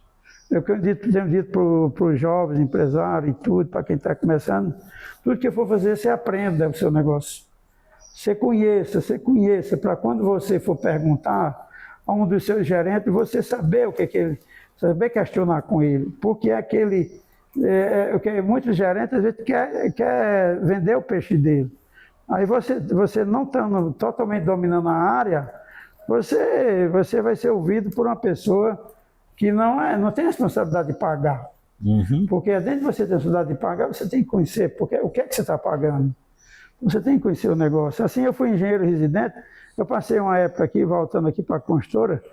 Eu tenho dito para os jovens, empresários e tudo, para quem está começando, tudo que eu for fazer, você aprenda o seu negócio. Você conheça, para quando você for perguntar a um dos seus gerentes, você saber o que ele, saber questionar com ele. Porque muitos gerentes às vezes quer vender o peixe dele. Aí você não estando totalmente dominando a área, você vai ser ouvido por uma pessoa que não tem responsabilidade de pagar. Porque dentro de você ter responsabilidade de pagar, você tem que conhecer o que é que você está pagando. Você tem que conhecer o negócio. Assim, eu fui engenheiro residente, eu passei uma época aqui, voltando aqui para a construtora,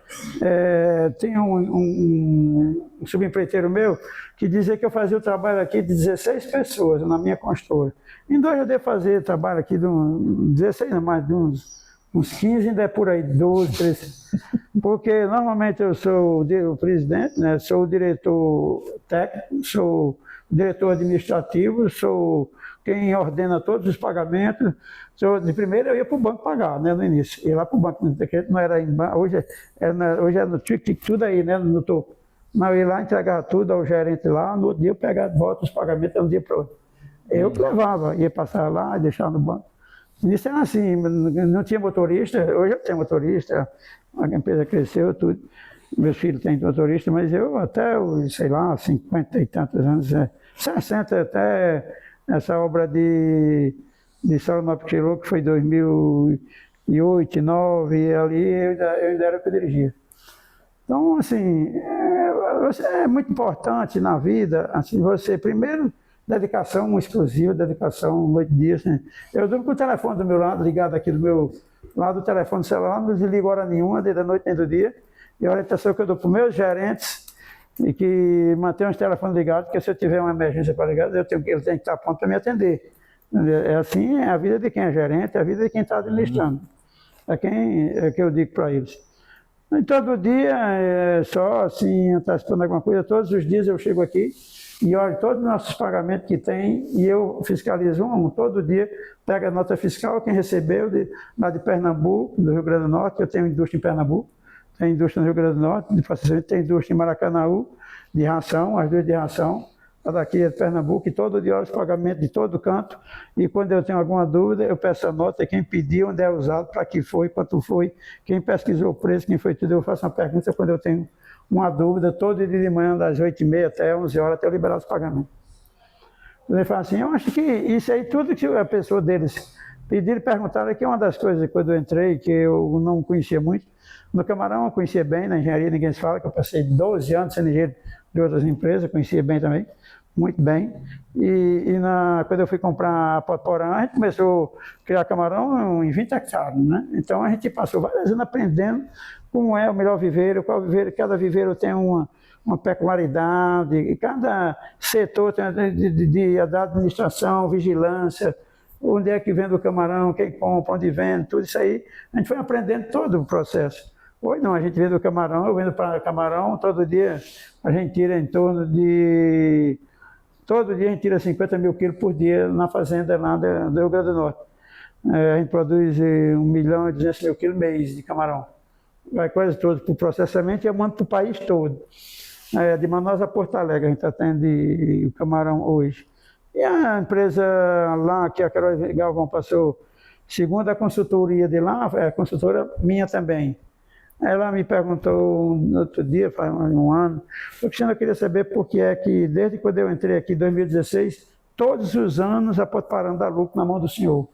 tinha um subempreiteiro meu que dizia que eu fazia o trabalho aqui de 16 pessoas na minha construtora. Em 2 eu devo fazer trabalho aqui de 16, não mais de uns 15, ainda é por aí, 12, 13. Porque normalmente eu sou o presidente, né? Sou o diretor técnico, sou o diretor administrativo, sou quem ordena todos os pagamentos. De primeiro eu ia para o banco pagar, né, no início. Ia lá para o banco, não era em banco, hoje é no tic-tic, tudo aí, né, no topo. Mas eu ia lá entregar tudo ao gerente lá, no outro dia eu pegava de volta os pagamentos de um dia para o outro. Eu que levava, ia passar lá e deixar no banco. Isso era assim, não tinha motorista, hoje eu tenho motorista, a empresa cresceu, tudo. Meus filhos têm motorista, mas eu até, sei lá, 50 e tantos anos, 60 até essa obra de Salonópolis, que foi 2008, 2009, e ali eu ainda era o que dirigia. Então, assim, é muito importante na vida, assim, você, primeiro, dedicação exclusiva, dedicação noite e dia. Assim. Eu durmo com o telefone do meu lado, ligado aqui do meu lado, o telefone celular, não desligo hora nenhuma, desde a noite nem do dia. E a orientação que eu dou para os meus gerentes, e que mantenham os telefones ligados, porque se eu tiver uma emergência para ligar, ele tem que estar pronto para me atender. É assim, é a vida de quem é gerente, é a vida de quem está administrando. É que eu digo para eles. E todo dia, só assim, antecipando alguma coisa, todos os dias eu chego aqui e olho todos os nossos pagamentos que tem e eu fiscalizo todo dia, pego a nota fiscal, quem recebeu, lá de Pernambuco, do Rio Grande do Norte, eu tenho indústria em Pernambuco, tem indústria no Rio Grande do Norte, de processamento, tem indústria em Maracanaú, de ração, as duas de ração, a daqui é de Pernambuco, e todo dia olho os pagamentos de todo canto, e quando eu tenho alguma dúvida, eu peço a nota, quem pediu, onde é usado, para que foi, quanto foi, quem pesquisou o preço, quem foi tudo, eu faço uma pergunta quando eu tenho uma dúvida, todo dia de manhã, das 8h30 até 11 horas, até eu liberar os pagamentos. Ele fala assim, eu acho que isso aí, tudo que a pessoa deles pediram e perguntaram, que é uma das coisas, quando eu entrei, que eu não conhecia muito. No Camarão eu conhecia bem, na engenharia ninguém se fala, que eu passei 12 anos sendo engenheiro de outras empresas, conhecia bem também, muito bem. Quando eu fui comprar a Poporã, a gente começou a criar camarão em 20 hectares, né? Então a gente passou vários anos aprendendo como é o melhor viveiro, qual viveiro, cada viveiro tem uma peculiaridade, e cada setor tem da administração, vigilância, onde é que vende o camarão, quem compra, onde vende, tudo isso aí, a gente foi aprendendo todo o processo. Hoje não, a gente vende o camarão, eu vendo para camarão, todo dia a gente tira em torno de... Todo dia a gente tira 50 mil quilos por dia na fazenda lá do Rio Grande do Norte. A gente produz 1.200.000 quilos mês de camarão. Vai quase todo para o processamento e eu mando para o país todo. De Manaus a Porto Alegre a gente atende o camarão hoje. E a empresa lá, que a Carol Galvão passou, segundo a consultoria de lá, é a consultora minha também. Ela me perguntou no outro dia, faz um ano, Cristiano, eu queria saber por que é que, desde quando eu entrei aqui em 2016, todos os anos a Potoparã dá lucro na mão do senhor.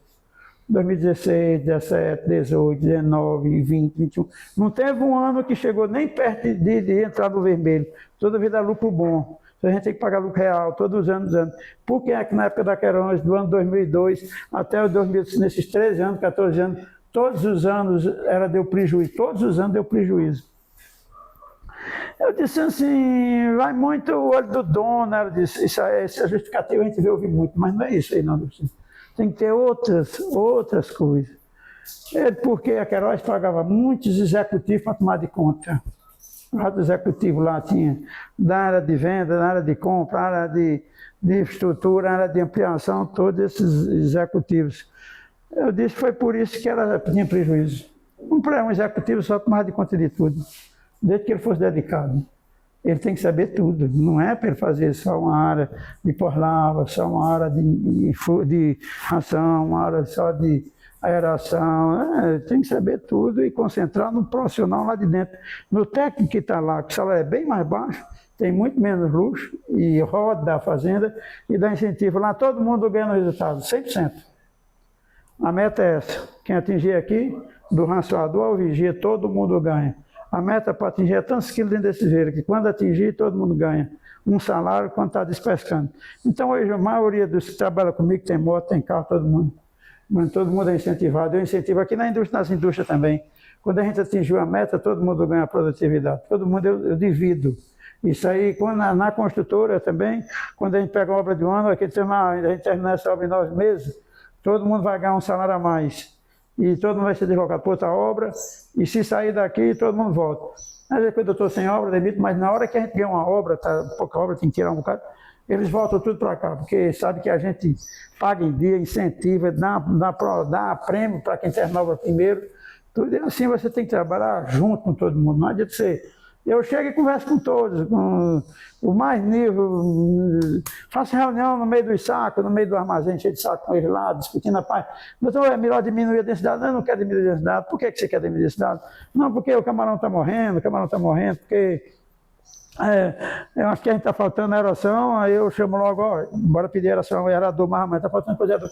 2016, 17, 18, 19, 20, 21. Não teve um ano que chegou nem perto de entrar no vermelho. Toda vida é lucro bom. A gente tem que pagar lucro real todos os anos. Por que é que na época da Querões, do ano 2002 até o 2000, nesses 13 anos, 14 anos, todos os anos deu prejuízo, todos os anos deu prejuízo. Eu disse assim, vai muito o olho do dono, ela disse, essa justificativa a gente vê ouvir muito, mas não é isso aí não, tem que ter outras coisas. Porque a Queiroz pagava muitos executivos para tomar de conta. O executivo lá tinha da área de venda, da área de compra, área de estrutura, área de ampliação, todos esses executivos. Eu disse que foi por isso que ela tinha prejuízo. Um executivo só tomava de conta de tudo, desde que ele fosse dedicado. Ele tem que saber tudo, não é para ele fazer só uma área de porlava, só uma área de ração, uma área só de aeração. Tem que saber tudo e concentrar no profissional lá de dentro. No técnico que está lá, que o salário é bem mais baixo, tem muito menos luxo e roda a fazenda e dá incentivo. Lá todo mundo ganha no resultado, 100%. A meta é essa, quem atingir aqui, do rançoador ao vigia, todo mundo ganha. A meta para atingir é tantos quilos dentro desse veio, que quando atingir, todo mundo ganha. Um salário quando está despescando. Então, hoje, a maioria dos que trabalham comigo tem moto, tem carro, todo mundo. Mas todo mundo é incentivado. Eu incentivo aqui nas indústrias também. Quando a gente atingiu a meta, todo mundo ganha produtividade. Todo mundo eu divido. Isso aí, na construtora também, quando a gente pega uma obra de um ano, a gente termina essa obra em 9 meses, todo mundo vai ganhar um salário a mais. E todo mundo vai ser deslocado para outra obra, e se sair daqui, todo mundo volta. Às vezes, quando eu estou sem obra, demito, mas na hora que a gente ganha uma obra, pouca obra, tem que tirar um bocado, eles voltam tudo para cá, porque sabe que a gente paga em dia, incentiva, dá prêmio para quem termina a obra primeiro. Tudo. E assim você tem que trabalhar junto com todo mundo. Não adianta você Eu chego e converso com todos, com o mais nível, faço reunião no meio dos sacos, no meio do armazém, cheio de saco com eles lá, discutindo a paz. Doutor, é melhor diminuir a densidade? Não, eu não quero diminuir a densidade. Por que você quer diminuir a densidade? Não, porque o camarão está morrendo, porque eu acho que a gente está faltando aeração, aí eu chamo logo, ó, bora pedir aeração, aerador, mas está faltando coisa para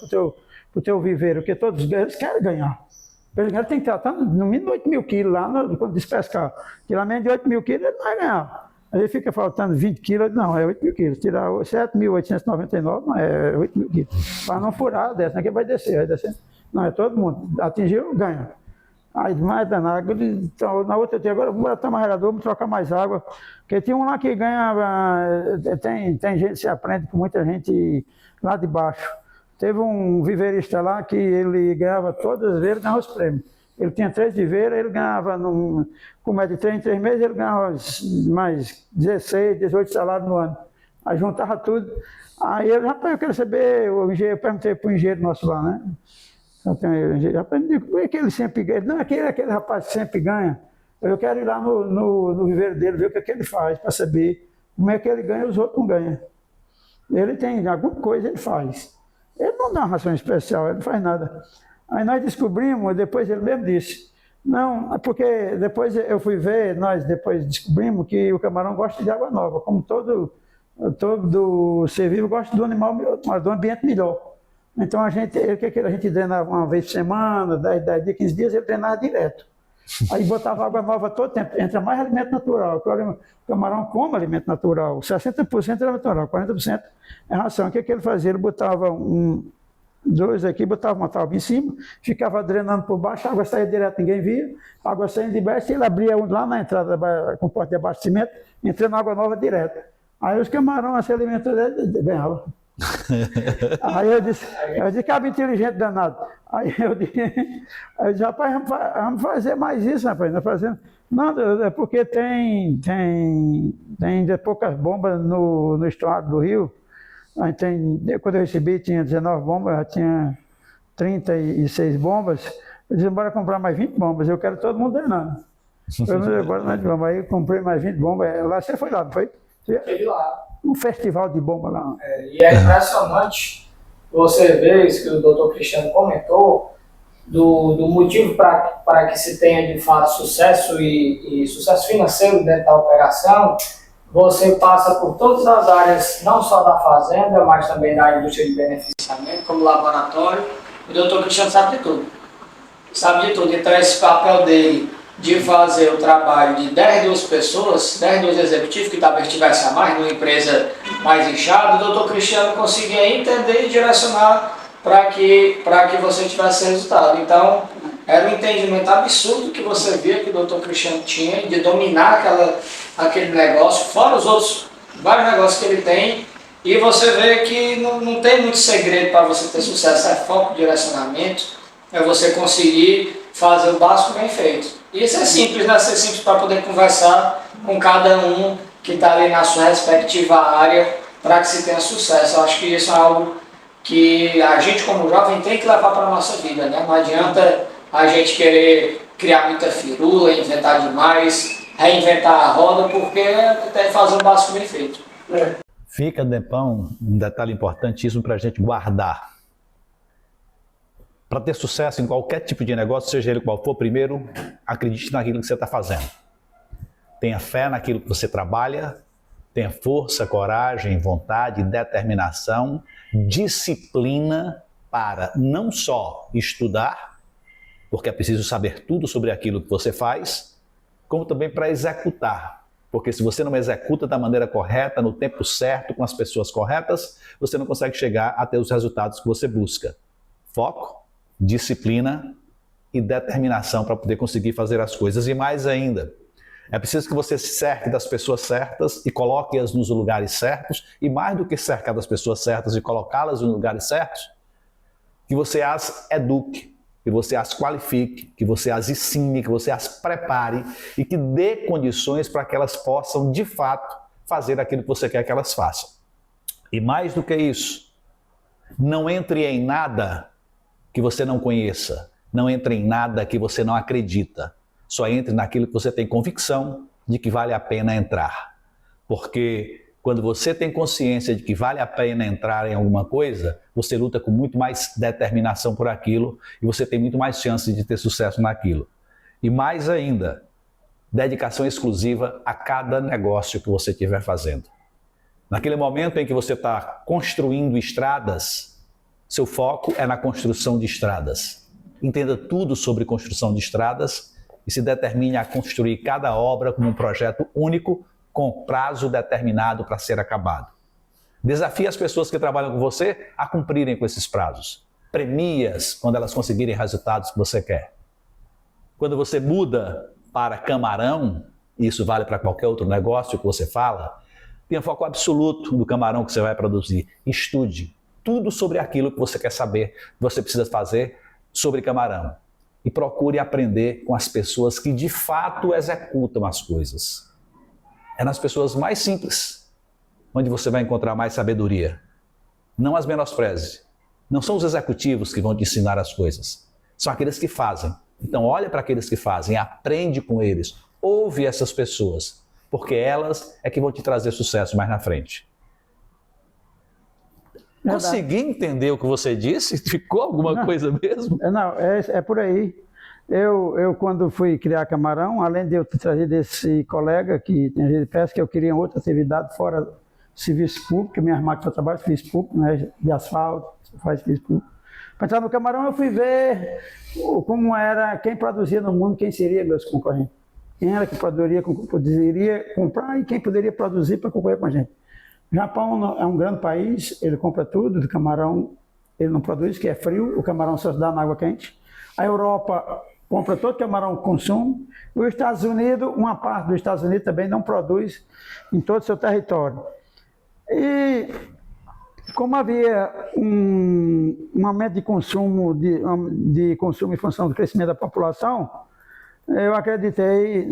o teu viveiro, porque todos eles querem ganhar. Ele tem que tratar no mínimo 8 mil quilos lá quando despescar. Tirar menos de 8 mil quilos, ele não vai ganhar. Aí fica faltando 20 quilos, não, é 8 mil quilos. Tirar 7.899, não, é 8 mil quilos. Para não furar, desce, não é que vai descer. Não, é todo mundo. Atingiu, ganha. Aí mais danado. Então, na outra dia, agora vamos botar mais aerador, vamos trocar mais água. Porque tinha um lá que ganhava, tem gente, se aprende com muita gente lá de baixo. Teve um viveirista lá que ele ganhava todas as vezes, ganhava os prêmios. Ele tinha 3 viveiros, ele ganhava, com média de 3 em 3 meses, ele ganhava mais 16, 18 salários no ano. Aí juntava tudo. Aí ele, rapaz, eu quero saber, eu perguntei para o engenheiro nosso lá, né? Rapaz, por que ele sempre ganha? Não, aquele rapaz que sempre ganha. Eu quero ir lá no viveiro dele, ver o que ele faz, para saber como é que ele ganha e os outros não ganham. Ele tem alguma coisa, ele faz. Ele não dá uma ração especial, ele não faz nada. Aí nós descobrimos, depois ele mesmo disse, não, é porque depois eu fui ver, nós depois descobrimos que o camarão gosta de água nova, como todo ser vivo gosta do animal, do ambiente melhor. Então a gente drenava uma vez por semana, 10 dias, 15 dias, ele drenava direto. Aí botava água nova todo tempo, entra mais alimento natural. O camarão come alimento natural, 60% era natural, 40% é ração. O que ele fazia? Ele botava dois aqui, botava uma tábua em cima, ficava drenando por baixo, a água saía direto, ninguém via, a água saía de baixo, ele abria lá na entrada com porta de abastecimento, entrando água nova direto. Aí os camarões se alimentam ganhavam. Aí eu disse, cabra inteligente danado. Aí eu disse, rapaz, vamos fazer mais isso, rapaz. Não, é porque tem poucas bombas no estado do Rio. Aí quando eu recebi, tinha 19 bombas, já tinha 36 bombas. Eu disse, bora comprar mais 20 bombas, eu quero todo mundo drenando. Aí eu comprei mais 20 bombas. Lá você foi lá, não foi? Teve lá. Um festival de bomba lá. E é impressionante você ver isso que o doutor Cristiano comentou, do motivo para que se tenha de fato sucesso e sucesso financeiro dentro da operação. Você passa por todas as áreas, não só da fazenda, mas também da indústria de beneficiamento, como laboratório. O doutor Cristiano sabe de tudo. Sabe de tudo. Então esse papel dele de fazer o trabalho de 12 pessoas, 12 executivos, que talvez tivesse a mais, numa empresa mais inchada, o doutor Cristiano conseguia entender e direcionar para que você tivesse resultado. Então, era um entendimento absurdo que você via que o doutor Cristiano tinha de dominar aquele negócio, fora os outros vários negócios que ele tem, e você vê que não tem muito segredo para você ter sucesso, é foco, direcionamento, é você conseguir fazer o básico bem feito. Isso é simples, né? Ser simples para poder conversar com cada um que está ali na sua respectiva área para que se tenha sucesso. Eu acho que isso é algo que a gente como jovem tem que levar para a nossa vida, né? Não adianta a gente querer criar muita firula, inventar demais, reinventar a roda, porque tem que fazer o básico bem feito. Fica, Dempão, um detalhe importantíssimo para a gente guardar. Para ter sucesso em qualquer tipo de negócio, seja ele qual for, primeiro, acredite naquilo que você está fazendo. Tenha fé naquilo que você trabalha, tenha força, coragem, vontade, determinação, disciplina para não só estudar, porque é preciso saber tudo sobre aquilo que você faz, como também para executar. Porque se você não executa da maneira correta, no tempo certo, com as pessoas corretas, você não consegue chegar a ter os resultados que você busca. Foco, disciplina e determinação para poder conseguir fazer as coisas. E mais ainda, é preciso que você se cerque das pessoas certas e coloque-as nos lugares certos. E mais do que cercar das pessoas certas e colocá-las nos lugares certos, que você as eduque, que você as qualifique, que você as ensine, que você as prepare e que dê condições para que elas possam, de fato, fazer aquilo que você quer que elas façam. E mais do que isso, não entre em nada que você não conheça, não entre em nada que você não acredita. Só entre naquilo que você tem convicção de que vale a pena entrar. Porque quando você tem consciência de que vale a pena entrar em alguma coisa, você luta com muito mais determinação por aquilo e você tem muito mais chance de ter sucesso naquilo. E mais ainda, dedicação exclusiva a cada negócio que você estiver fazendo. Naquele momento em que você está construindo estradas, seu foco é na construção de estradas. Entenda tudo sobre construção de estradas e se determine a construir cada obra como um projeto único, com prazo determinado para ser acabado. Desafie as pessoas que trabalham com você a cumprirem com esses prazos. Premie-as quando elas conseguirem resultados que você quer. Quando você muda para camarão, e isso vale para qualquer outro negócio que você fala, tenha foco absoluto no camarão que você vai produzir. Estude tudo sobre aquilo que você quer saber, que você precisa fazer sobre camarão. E procure aprender com as pessoas que de fato executam as coisas. É nas pessoas mais simples onde você vai encontrar mais sabedoria. Não as menospreze. Não são os executivos que vão te ensinar as coisas. São aqueles que fazem. Então olha para aqueles que fazem, aprende com eles, ouve essas pessoas, porque elas é que vão te trazer sucesso mais na frente. Consegui entender o que você disse? Ficou alguma coisa mesmo? Não, é por aí. Eu, quando fui criar camarão, além de eu trazer desse colega que tem de pesca, eu queria outra atividade fora serviço público, minhas máquinas trabalham serviço público, né, de asfalto, faz serviço público. Mas no camarão eu fui ver como era, quem produzia no mundo, quem seria meus concorrentes. Quem era que poderia comprar e quem poderia produzir para concorrer com a gente. O Japão é um grande país, ele compra tudo, do camarão ele não produz, que é frio, o camarão só se dá na água quente. A Europa compra todo camarão que consome. E os Estados Unidos, uma parte dos Estados Unidos também não produz em todo o seu território. E como havia um aumento de consumo em função do crescimento da população, eu acreditei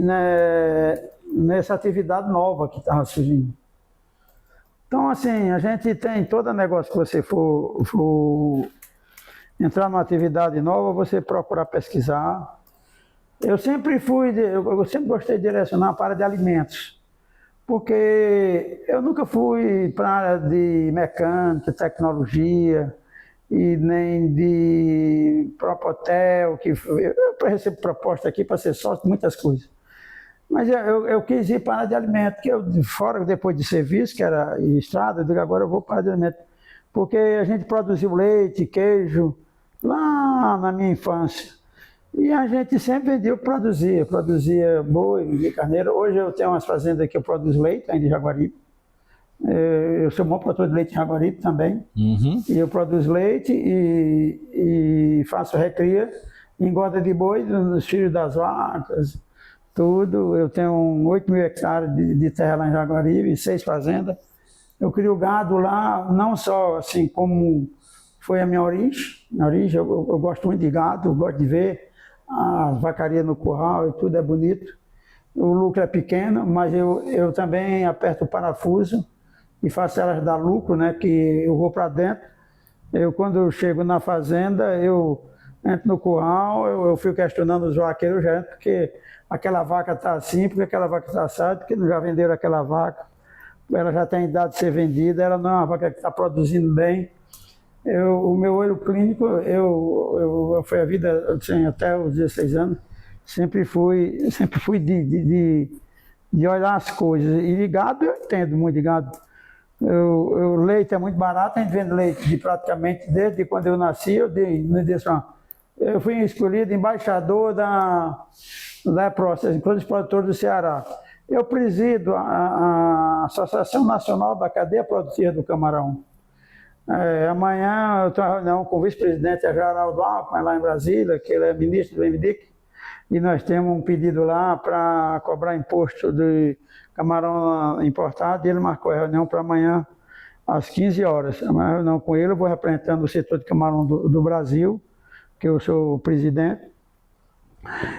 nessa atividade nova que estava surgindo. Então, assim, a gente tem todo negócio que você for entrar numa atividade nova, você procurar pesquisar. Eu sempre gostei de direcionar para a área de alimentos, porque eu nunca fui para a área de mecânica, tecnologia, e nem de próprio hotel, que eu recebo proposta aqui para ser sócio de muitas coisas. Mas eu quis ir para a área de alimento, que eu, fora depois de serviço, que era estrada, eu digo, agora eu vou para a área de alimento. Porque a gente produziu leite, queijo, lá na minha infância. E a gente sempre vendia, produzia boi, vendia carneiro. Hoje eu tenho umas fazendas que eu produzo leite, ainda em Jaguaribe. Eu sou bom produtor de leite em Jaguaribe também. Uhum. E eu produzo leite e faço recria, engorda de boi nos filhos das vacas, tudo. Eu tenho 8.000 hectares de terra lá em Jaguaribe, 6 fazendas. Eu crio gado lá, não só assim como foi a minha origem. Eu gosto muito de gado, eu gosto de ver as vacarias no curral e tudo é bonito. O lucro é pequeno, mas eu também aperto o parafuso e faço elas dar lucro, né? Que eu vou para dentro. Quando eu chego na fazenda, eu entro no curral, eu fico questionando os vaqueiros, gerente, porque aquela vaca está assim, porque aquela vaca está assada, porque não já venderam aquela vaca. Ela já tem idade de ser vendida, ela não é uma vaca que está produzindo bem. O meu olho clínico, foi a vida assim, até os 16 anos, sempre fui de olhar as coisas. E de gado, eu entendo muito de gado. O leite é muito barato, a gente vende leite de praticamente desde quando eu nasci. Eu fui escolhido embaixador da Process, Inclusive dos Produtores do Ceará. Eu presido a Associação Nacional da Cadeia Produtiva do Camarão. Amanhã eu tenho uma reunião com o vice-presidente Geraldo Alckmin, lá em Brasília, que ele é ministro do MDIC, e nós temos um pedido lá para cobrar imposto de camarão importado, e ele marcou a reunião para amanhã, às 15 horas. Amanhã eu reunião com ele, eu vou representando o setor de camarão do Brasil, que eu sou o presidente,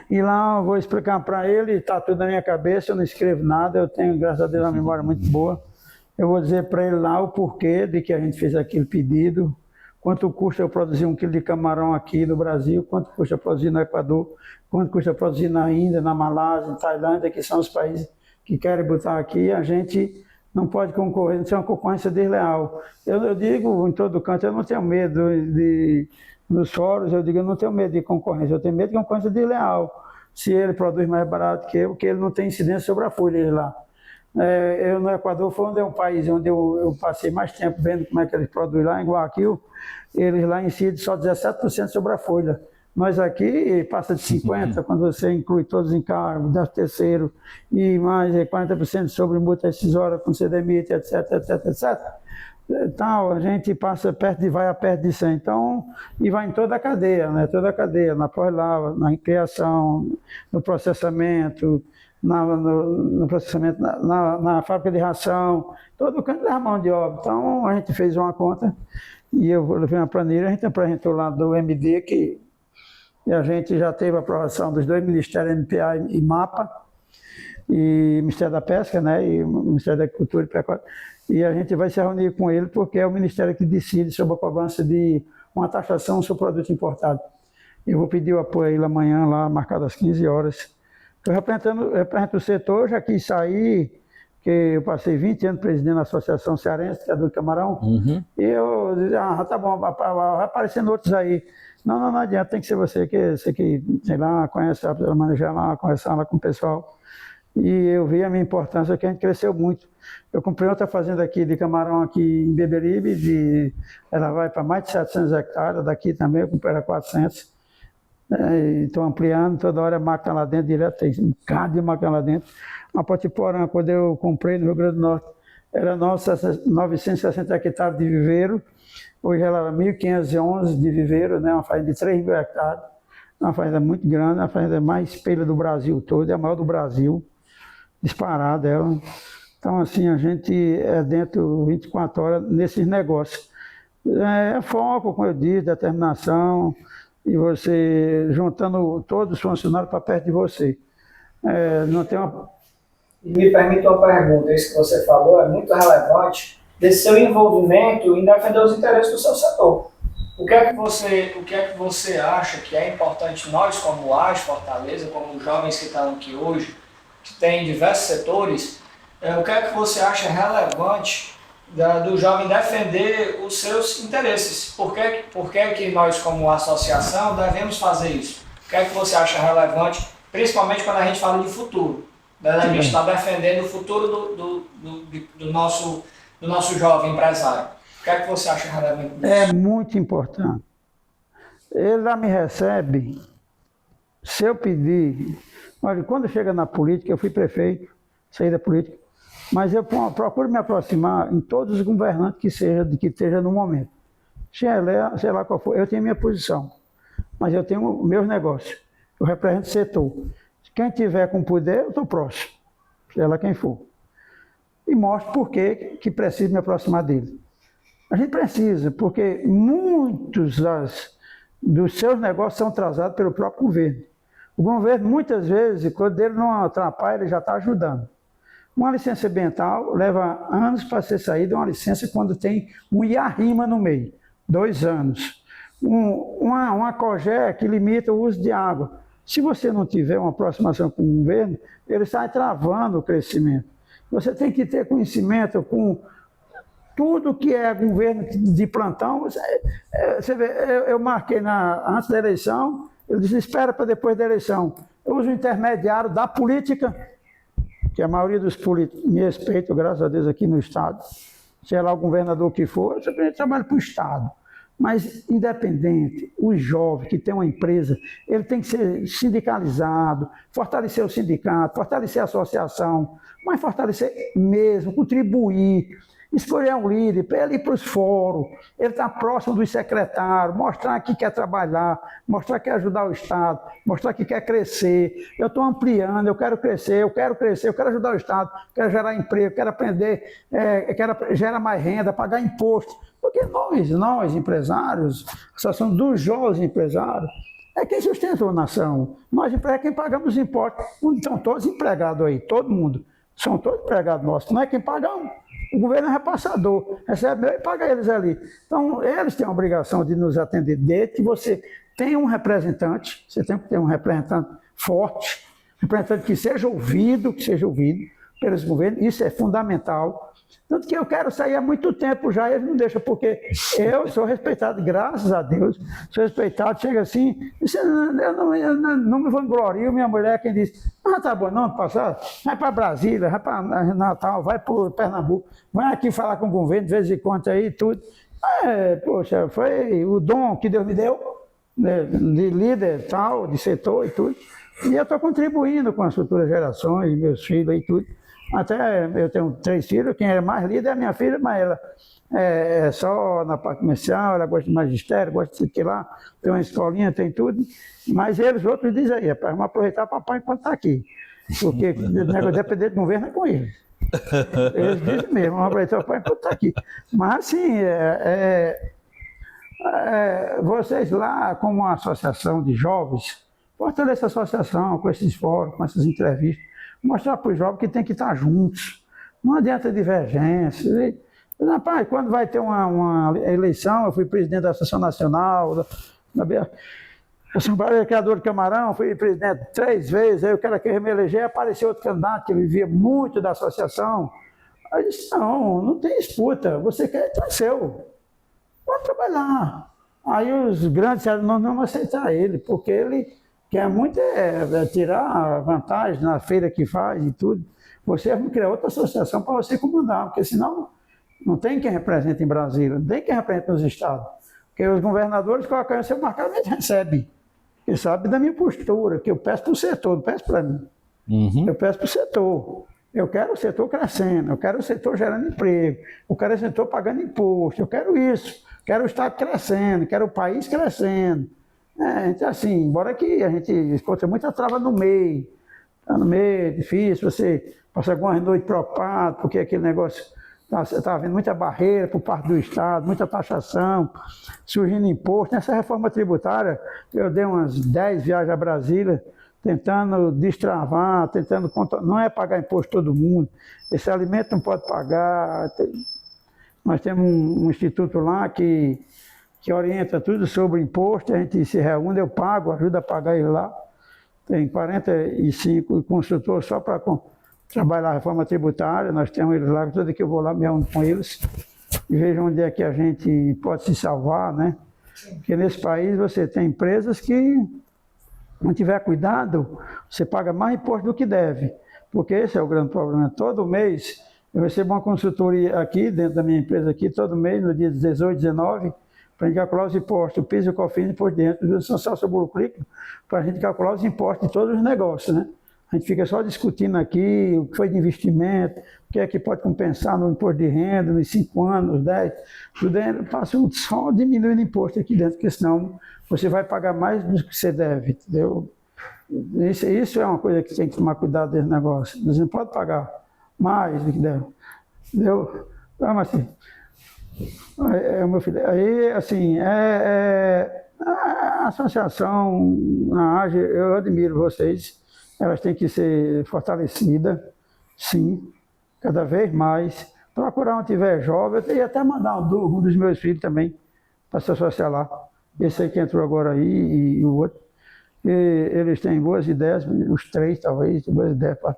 e lá eu vou explicar para ele, está tudo na minha cabeça, eu não escrevo nada, eu tenho, graças a Deus, uma memória muito boa. Eu vou dizer para ele lá o porquê de que a gente fez aquele pedido, quanto custa eu produzir 1 quilo de camarão aqui no Brasil, quanto custa produzir no Equador, quanto custa produzir na Índia, na Malásia, na Tailândia, que são os países que querem botar aqui, a gente não pode concorrer, não ser uma concorrência desleal. Eu digo em todo canto, eu não tenho medo nos fóruns, eu digo, eu não tenho medo de concorrência, eu tenho medo de concorrência desleal. Se ele produz mais barato que eu, porque ele não tem incidência sobre a folha lá. Eu no Equador foi onde é um país onde eu passei mais tempo vendo como é que eles produzem lá, em Guayaquil, eles lá incidem só 17% sobre a folha. Nós aqui passa de 50%, quando você inclui todos os encargos, 13º, e mais 40% sobre multa rescisória, quando você demite, etc, etc, etc. Então, a gente passa vai a perto de 100. Então, e vai em toda a cadeia, né? Toda a cadeia, na pós-lava, na criação, no processamento, no processamento, na fábrica de ração, todo o canto da mão de obra. Então, a gente fez uma conta e eu levei uma planilha, a gente apresentou lá do MD que a gente já teve a aprovação dos 2 ministérios, MPA e MAPA, e Ministério da Pesca, né, e o Ministério da Agricultura e Pecuária. E a gente vai se reunir com ele porque é o Ministério que decide sobre a cobrança de uma taxação sobre produto importado. Eu vou pedir o apoio a ele amanhã, lá marcado às 15 horas. Eu represento o setor, já quis sair, que eu passei 20 anos presidente da Associação Cearense, Criador de Camarão, e eu disse, tá bom, vai aparecendo outros aí. Não adianta, tem que ser você que sei lá, conhece a manejar lá, conversar lá com o pessoal. E eu vi a minha importância, que a gente cresceu muito. Eu comprei outra fazenda aqui de camarão aqui em Beberibe, ela vai para mais de 700 hectares, daqui também eu comprei 400. Estou ampliando, toda hora máquina lá dentro, direto, tem um bocado de máquina lá dentro. A Potiporã, quando eu comprei no Rio Grande do Norte, era 960 hectares de viveiro, hoje ela é 1.511 de viveiro, né? Uma fazenda de 3 mil hectares, uma fazenda muito grande, a fazenda mais espelha do Brasil todo, é a maior do Brasil, disparada ela. Então, assim, a gente é dentro 24 horas nesses negócios. É foco, como eu disse, determinação, e você juntando todos os funcionários para perto de você. Não tem uma... E me permita uma pergunta, isso que você falou é muito relevante, desse seu envolvimento em defender os interesses do seu setor. O que é que você acha que é importante nós, como AGE Fortaleza, como os jovens que estão aqui hoje, que tem diversos setores, o que é que você acha relevante do jovem defender os seus interesses? Por que nós, como associação, devemos fazer isso? O que é que você acha relevante, principalmente quando a gente fala de futuro? Né? A gente está defendendo o futuro do nosso jovem empresário. O que é que você acha relevante disso? É muito importante. Ele lá me recebe, se eu pedir... Olha, quando chega na política, eu fui prefeito, saí da política, mas eu procuro me aproximar em todos os governantes que esteja no momento. Sei lá qual for, eu tenho minha posição, mas eu tenho meus negócios, eu represento o setor. Quem tiver com poder, eu estou próximo, sei lá quem for. E mostro por que preciso me aproximar dele. A gente precisa, porque muitos dos seus negócios são trazados pelo próprio governo. O governo, muitas vezes, quando ele não atrapalha, ele já está ajudando. Uma licença ambiental leva anos para ser saída, uma licença quando tem um IARIMA no meio, 2 anos. Uma COGÉ que limita o uso de água. Se você não tiver uma aproximação com o governo, ele sai travando o crescimento. Você tem que ter conhecimento com tudo que é governo de plantão. Você vê, eu marquei antes da eleição, eu disse, espera para depois da eleição. Eu uso o intermediário da política, que a maioria dos políticos me respeitam, graças a Deus, aqui no Estado. Sei lá, o governador que for, eu sempre trabalho para o Estado. Mas, independente, o jovem que tem uma empresa, ele tem que ser sindicalizado, fortalecer o sindicato, fortalecer a associação, mas fortalecer mesmo, contribuir, escolher um líder, para ele ir para os fóruns, ele estar próximo dos secretários, mostrar que quer trabalhar, mostrar que quer ajudar o Estado, mostrar que quer crescer. Eu estou ampliando, eu quero crescer, eu quero ajudar o Estado, quero gerar emprego, quero aprender, quero gerar mais renda, pagar imposto. Porque nós empresários, a associação dos jovens empresários, é quem sustenta a nação. Nós é quem pagamos impostos. Estão todos empregados aí, todo mundo. São todos empregados nossos. Não é quem pagamos. O governo é repassador, recebe meu e paga eles ali. Então, eles têm a obrigação de nos atender. Desde que você tenha um representante, você tem que ter um representante forte, representante que seja ouvido, pelos governos, isso é fundamental. Tanto que eu quero sair há muito tempo já, eles não deixam, porque eu sou respeitado, graças a Deus, sou respeitado, chega assim, eu não me vanglorio, minha mulher é quem diz, tá bom, não, passar, vai para Brasília, vai para Natal, vai para Pernambuco, vai aqui falar com o governo, de vez em quando aí, tudo. Poxa, foi o dom que Deus me deu, né, de líder tal, de setor e tudo, e eu estou contribuindo com as futuras gerações, meus filhos e tudo. Até eu tenho 3 filhos, quem é mais líder é a minha filha, mas ela é só na parte comercial, ela gosta de magistério, gosta de que lá, tem uma escolinha, tem tudo. Mas eles outros dizem aí, vamos aproveitar o papai enquanto está aqui. Porque o negócio depender do governo é com eles. Eles dizem mesmo, vamos aproveitar o papai enquanto está aqui. Mas assim, vocês lá, como uma associação de jovens, fortalecer essa associação com esses fóruns, com essas entrevistas, mostrar para os jovens que tem que estar juntos. Não adianta divergência. Rapaz, quando vai ter uma eleição, eu fui presidente da Associação Nacional, da Assembleia de Criador de Camarão, fui presidente 3 vezes, aí eu quero que eu me eleger, apareceu outro candidato que vivia muito da associação. Aí eu disse, não tem disputa, você quer, então é seu. Pode trabalhar. Aí os grandes disseram, não vamos aceitar ele, porque ele quer muito tirar vantagem na feira que faz e tudo. Você vai criar outra associação para você comandar, porque senão não tem quem represente em Brasília, não tem quem represente nos estados. Porque os governadores colocam o seu marcado, eles recebem. Eles sabem da minha postura, que eu peço para o setor, não peço para mim. Eu peço para o setor. Eu quero o setor crescendo, eu quero o setor gerando emprego, eu quero o setor pagando imposto, eu quero isso, quero o estado crescendo, quero o país crescendo. Então assim, embora que a gente encontre muita trava no meio, tá no meio, é difícil, você passa algumas noites preocupado, porque aquele negócio está havendo muita barreira por parte do Estado, muita taxação, surgindo imposto. Nessa reforma tributária, eu dei umas 10 viagens a Brasília, tentando destravar, tentando controlar. Não é pagar imposto todo mundo, esse alimento não pode pagar. Nós temos um instituto lá que orienta tudo sobre imposto, a gente se reúne, eu pago, ajuda a pagar ele lá. Tem 45 consultores só para trabalhar a reforma tributária, nós temos eles lá, todo dia que eu vou lá me reúno com eles e vejo onde é que a gente pode se salvar, né? Porque nesse país você tem empresas que não tiver cuidado, você paga mais imposto do que deve, porque esse é o grande problema. Todo mês eu recebo uma consultoria aqui, dentro da minha empresa aqui, todo mês, no dia 18, 19, para a gente calcular os impostos, o PIS e o COFINS por dentro, do social sobre o lucro líquido, para a gente calcular os impostos de todos os negócios, né? A gente fica só discutindo aqui o que foi de investimento, o que é que pode compensar no imposto de renda, nos 5 anos, 10, tudo passa só diminuindo imposto aqui dentro, porque senão você vai pagar mais do que você deve, entendeu? Isso é uma coisa que tem que tomar cuidado desse negócio. Você não pode pagar mais do que deve, entendeu? Vamos assim. Meu filho, aí, assim, a associação, a AGE, eu admiro vocês, elas têm que ser fortalecidas, sim, cada vez mais. Procurar onde tiver jovem, eu ia até mandar um dos meus filhos também para se associar lá. Esse aí que entrou agora aí e o outro. E eles têm boas ideias, os 3 talvez, boas ideias para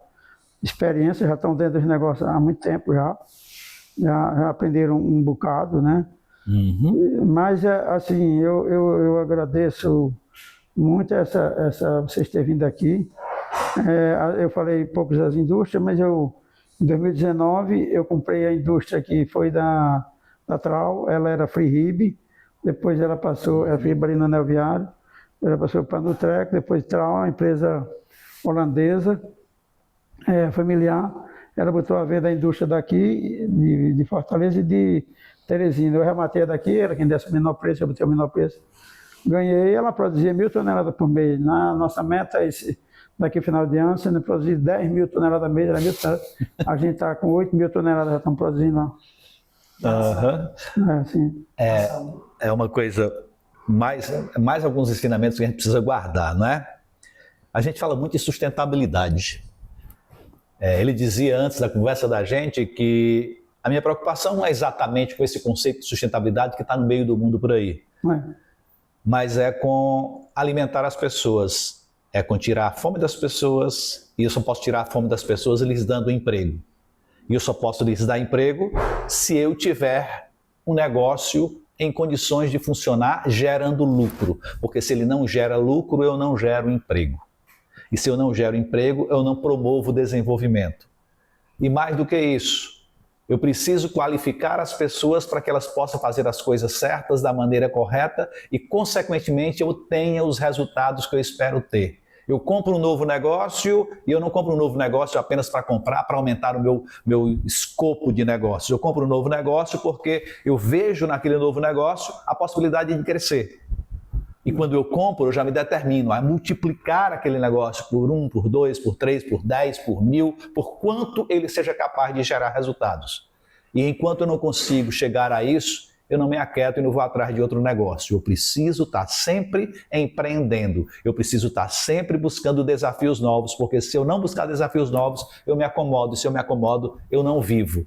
experiência, já estão dentro dos negócios há muito tempo já aprenderam um bocado, né? Mas, assim, eu agradeço muito vocês terem vindo aqui. Eu falei poucos das indústrias, mas em 2019 eu comprei a indústria que foi da Trau, ela era Freerib, depois ela Freerib ali no Anel Viário, ela passou para a Nutrec, depois Trau, uma empresa holandesa, familiar. Ela botou a venda da indústria daqui, de Fortaleza e de Teresina. Eu rematei a daqui, era quem desse o menor preço, eu botei o menor preço. Ganhei, ela produzia 1.000 toneladas por mês. Na nossa meta, daqui final de ano, sendo produzido 10.000 toneladas por mês, era 1.000 toneladas. A gente está com 8.000 toneladas, já estamos produzindo lá. Assim. É uma coisa, mais alguns ensinamentos que a gente precisa guardar, não é? A gente fala muito em sustentabilidade. Ele dizia antes da conversa da gente que a minha preocupação não é exatamente com esse conceito de sustentabilidade que está no meio do mundo por aí, mas é com alimentar as pessoas. é com tirar a fome das pessoas, e eu só posso tirar a fome das pessoas lhes dando emprego. E eu só posso lhes dar emprego se eu tiver um negócio em condições de funcionar gerando lucro. Porque se ele não gera lucro, eu não gero emprego. E se eu não gero emprego, eu não promovo desenvolvimento. E mais do que isso, eu preciso qualificar as pessoas para que elas possam fazer as coisas certas da maneira correta e, consequentemente, eu tenha os resultados que eu espero ter. Eu compro um novo negócio e eu não compro um novo negócio apenas para comprar, para aumentar o meu escopo de negócio. Eu compro um novo negócio porque eu vejo naquele novo negócio a possibilidade de crescer. E quando eu compro, eu já me determino a multiplicar aquele negócio por 1, por 2, por 3, por 10, por 1000, por quanto ele seja capaz de gerar resultados. E enquanto eu não consigo chegar a isso, eu não me aquieto e não vou atrás de outro negócio. Eu preciso estar sempre empreendendo. Eu preciso estar sempre buscando desafios novos, porque se eu não buscar desafios novos, eu me acomodo. E se eu me acomodo, eu não vivo.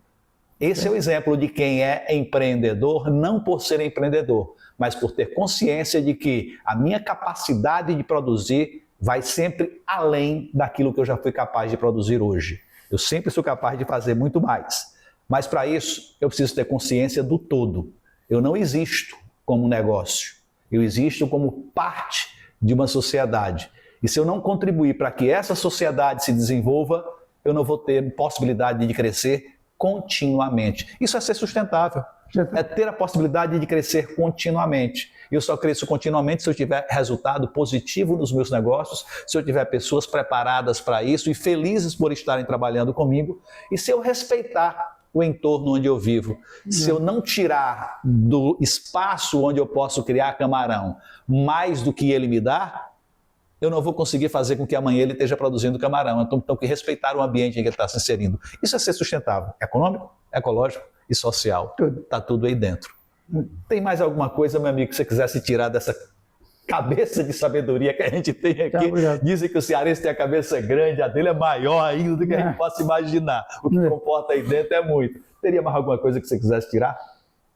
Esse é o exemplo de quem é empreendedor, não por ser empreendedor, mas por ter consciência de que a minha capacidade de produzir vai sempre além daquilo que eu já fui capaz de produzir hoje. Eu sempre sou capaz de fazer muito mais. Mas para isso, eu preciso ter consciência do todo. Eu não existo como um negócio. Eu existo como parte de uma sociedade. E se eu não contribuir para que essa sociedade se desenvolva, eu não vou ter possibilidade de crescer continuamente. Isso é ser sustentável. É ter a possibilidade de crescer continuamente. Eu só cresço continuamente se eu tiver resultado positivo nos meus negócios, se eu tiver pessoas preparadas para isso e felizes por estarem trabalhando comigo, e se eu respeitar o entorno onde eu vivo. Se eu não tirar do espaço onde eu posso criar camarão mais do que ele me dá, eu não vou conseguir fazer com que amanhã ele esteja produzindo camarão. Então, tenho que respeitar o ambiente em que ele está se inserindo. Isso é ser sustentável. Econômico, ecológico e social. Está tudo aí dentro. Tem mais alguma coisa, meu amigo, que você quisesse tirar dessa cabeça de sabedoria que a gente tem aqui? Dizem que o cearense tem a cabeça grande, a dele é maior ainda do que a gente possa imaginar. O que comporta aí dentro é muito. Teria mais alguma coisa que você quisesse tirar?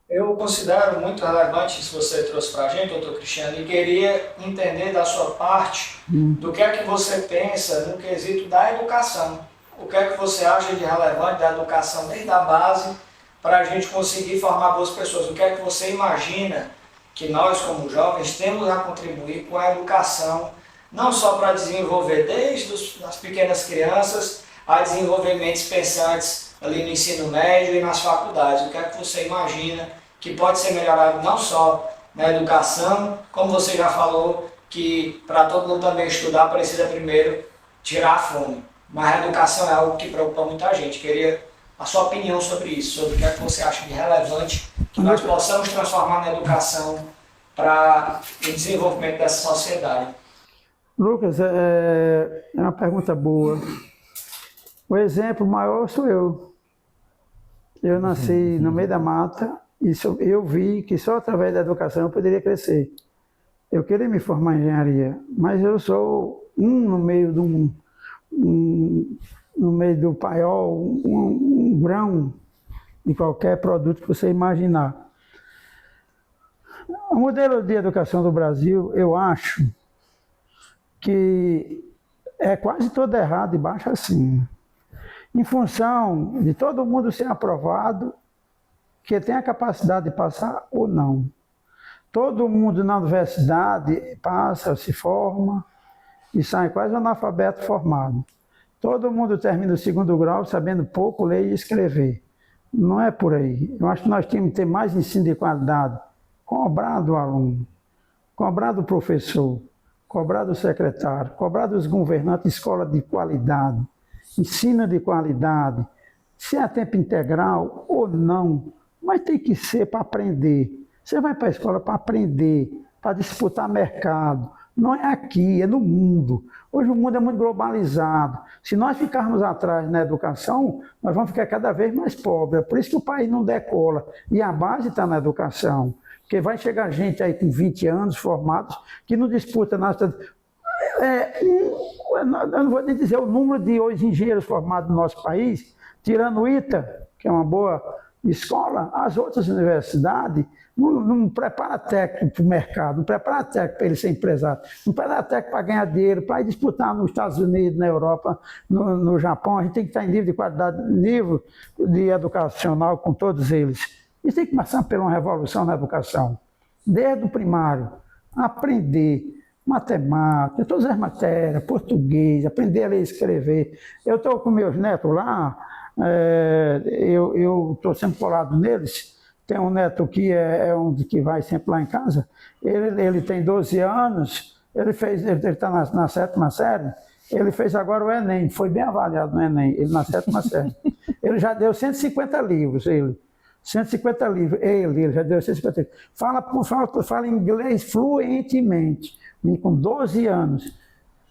Eu considero muito relevante isso que você trouxe para a gente, doutor Cristiano, e queria entender da sua parte do que é que você pensa no quesito da educação. O que é que você acha de relevante da educação desde a base para a gente conseguir formar boas pessoas? O que é que você imagina que nós, como jovens, temos a contribuir com a educação, não só para desenvolver desde as pequenas crianças a desenvolvimentos pensantes ali no ensino médio e nas faculdades? O que é que você imagina que pode ser melhorado não só na educação, como você já falou, que para todo mundo também estudar precisa primeiro tirar a fome. Mas a educação é algo que preocupa muita gente. Queria a sua opinião sobre isso, sobre o que é que você acha de relevante que nós possamos transformar na educação para o desenvolvimento dessa sociedade. Lucas, é uma pergunta boa. O exemplo maior sou eu. Eu nasci no meio da mata e eu vi que só através da educação eu poderia crescer. Eu queria me formar em engenharia, mas eu sou no meio no meio do paiol, um grão de qualquer produto que você imaginar. O modelo de educação do Brasil, eu acho que é quase todo errado e baixo assim. Em função de todo mundo ser aprovado, que tem a capacidade de passar ou não. Todo mundo na universidade passa, se forma e sai quase analfabeto formado. Todo mundo termina o segundo grau sabendo pouco ler e escrever. Não é por aí. Eu acho que nós temos que ter mais ensino de qualidade. Cobrar do aluno, cobrar do professor, cobrar do secretário, cobrar dos governantes, escola de qualidade, ensino de qualidade, se é tempo integral ou não, mas tem que ser para aprender. Você vai para a escola para aprender, para disputar mercado. Não é aqui, é no mundo. Hoje o mundo é muito globalizado. Se nós ficarmos atrás na educação, nós vamos ficar cada vez mais pobres. É por isso que o país não decola. E a base está na educação. Porque vai chegar gente aí com 20 anos formados que não disputa nada. Eu não vou nem dizer o número de hoje engenheiros formados no nosso país, tirando o ITA, que é uma boa escola, as outras universidades não prepara técnico para o mercado, não prepara técnico para ele ser empresário, não prepara técnico para ganhar dinheiro, para ir disputar nos Estados Unidos, na Europa, no Japão. A gente tem que estar em nível de qualidade, nível de educacional com todos eles. Isso tem que passar por uma revolução na educação. Desde o primário, aprender matemática, todas as matérias, português, aprender a ler e escrever. Eu estou com meus netos lá, eu estou sempre colado neles. Tem um neto que é um que vai sempre lá em casa, ele tem 12 anos, ele está na 7ª série, ele fez agora o Enem, foi bem avaliado no Enem, ele na 7ª série. Ele já deu 150 livros, 150 livros, ele já deu 150 livros. Fala inglês fluentemente, com 12 anos.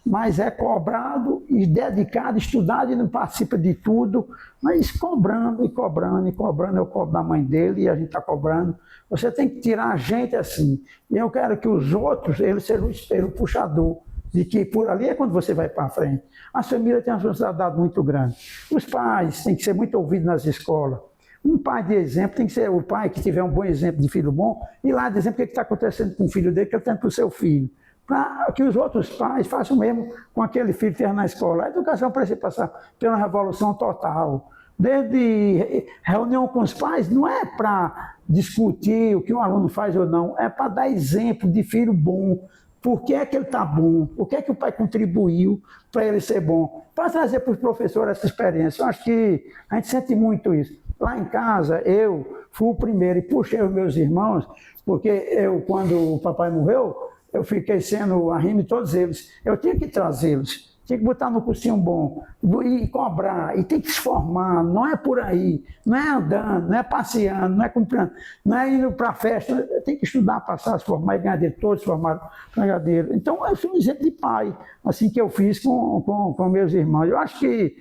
Mas é cobrado e dedicado, estudado e não participa de tudo, mas cobrando. Eu cobro da mãe dele e a gente está cobrando. Você tem que tirar a gente assim. E eu quero que os outros, eles sejam o espelho, o puxador, de que por ali é quando você vai para frente. A família tem uma responsabilidade muito grande. Os pais têm que ser muito ouvidos nas escolas. Um pai de exemplo tem que ser o pai que tiver um bom exemplo de filho bom, e lá de exemplo o que está acontecendo com o filho dele, que ele tem para o seu filho. Para que os outros pais façam o mesmo com aquele filho que esteja na escola. A educação precisa passar pela revolução total. Desde reunião com os pais, não é para discutir o que um aluno faz ou não, é para dar exemplo de filho bom. Por que é que ele está bom? O que é que o pai contribuiu para ele ser bom? Para trazer para os professores essa experiência. Eu acho que a gente sente muito isso. Lá em casa, eu fui o primeiro e puxei os meus irmãos, porque quando o papai morreu, eu fiquei sendo arrimo de todos eles. Eu tinha que trazê-los, tinha que botar no cursinho bom e cobrar, e tem que se formar, não é por aí, não é andando, não é passeando, não é comprando, não é indo para a festa, tem que estudar, passar, se formar e ganhar dinheiro, todos se formaram para ganhar dinheiro. Então, eu fui um exemplo de pai, assim que eu fiz com meus irmãos. Eu acho que,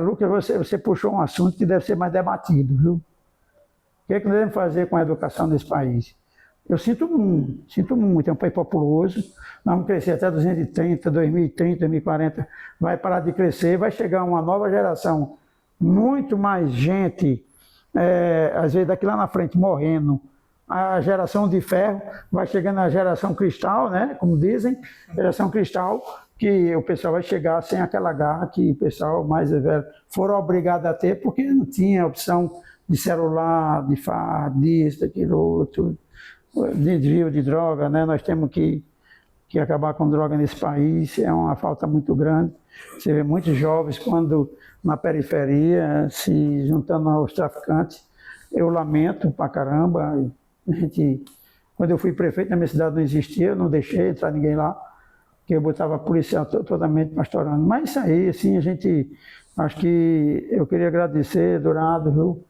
Lucas, você puxou um assunto que deve ser mais debatido, viu? O que é que nós devemos fazer com a educação nesse país? Eu sinto muito, é um país populoso, nós vamos crescer até 2030, 2040, vai parar de crescer, vai chegar uma nova geração, muito mais gente, às vezes daqui lá na frente morrendo, a geração de ferro vai chegando a geração cristal, né, como dizem, geração cristal, que o pessoal vai chegar sem aquela garra que o pessoal mais velho foram obrigados a ter, porque não tinha opção de celular, de fardo, disso, daquilo, outro, de desvio de droga, né? Nós temos que acabar com droga nesse país, é uma falta muito grande. Você vê muitos jovens quando na periferia se juntando aos traficantes. Eu lamento pra caramba. Quando eu fui prefeito na minha cidade não existia, eu não deixei entrar ninguém lá, porque eu botava a policial totalmente pastorando. Mas isso aí, assim, acho que eu queria agradecer, Dourado, viu?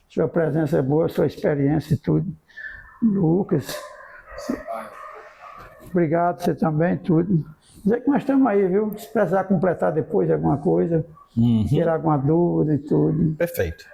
Sua presença é boa, sua experiência e tudo. Lucas, obrigado, você também, tudo. Dizer que nós estamos aí, viu? Se precisar completar depois alguma coisa, tirar alguma dúvida e tudo. Perfeito.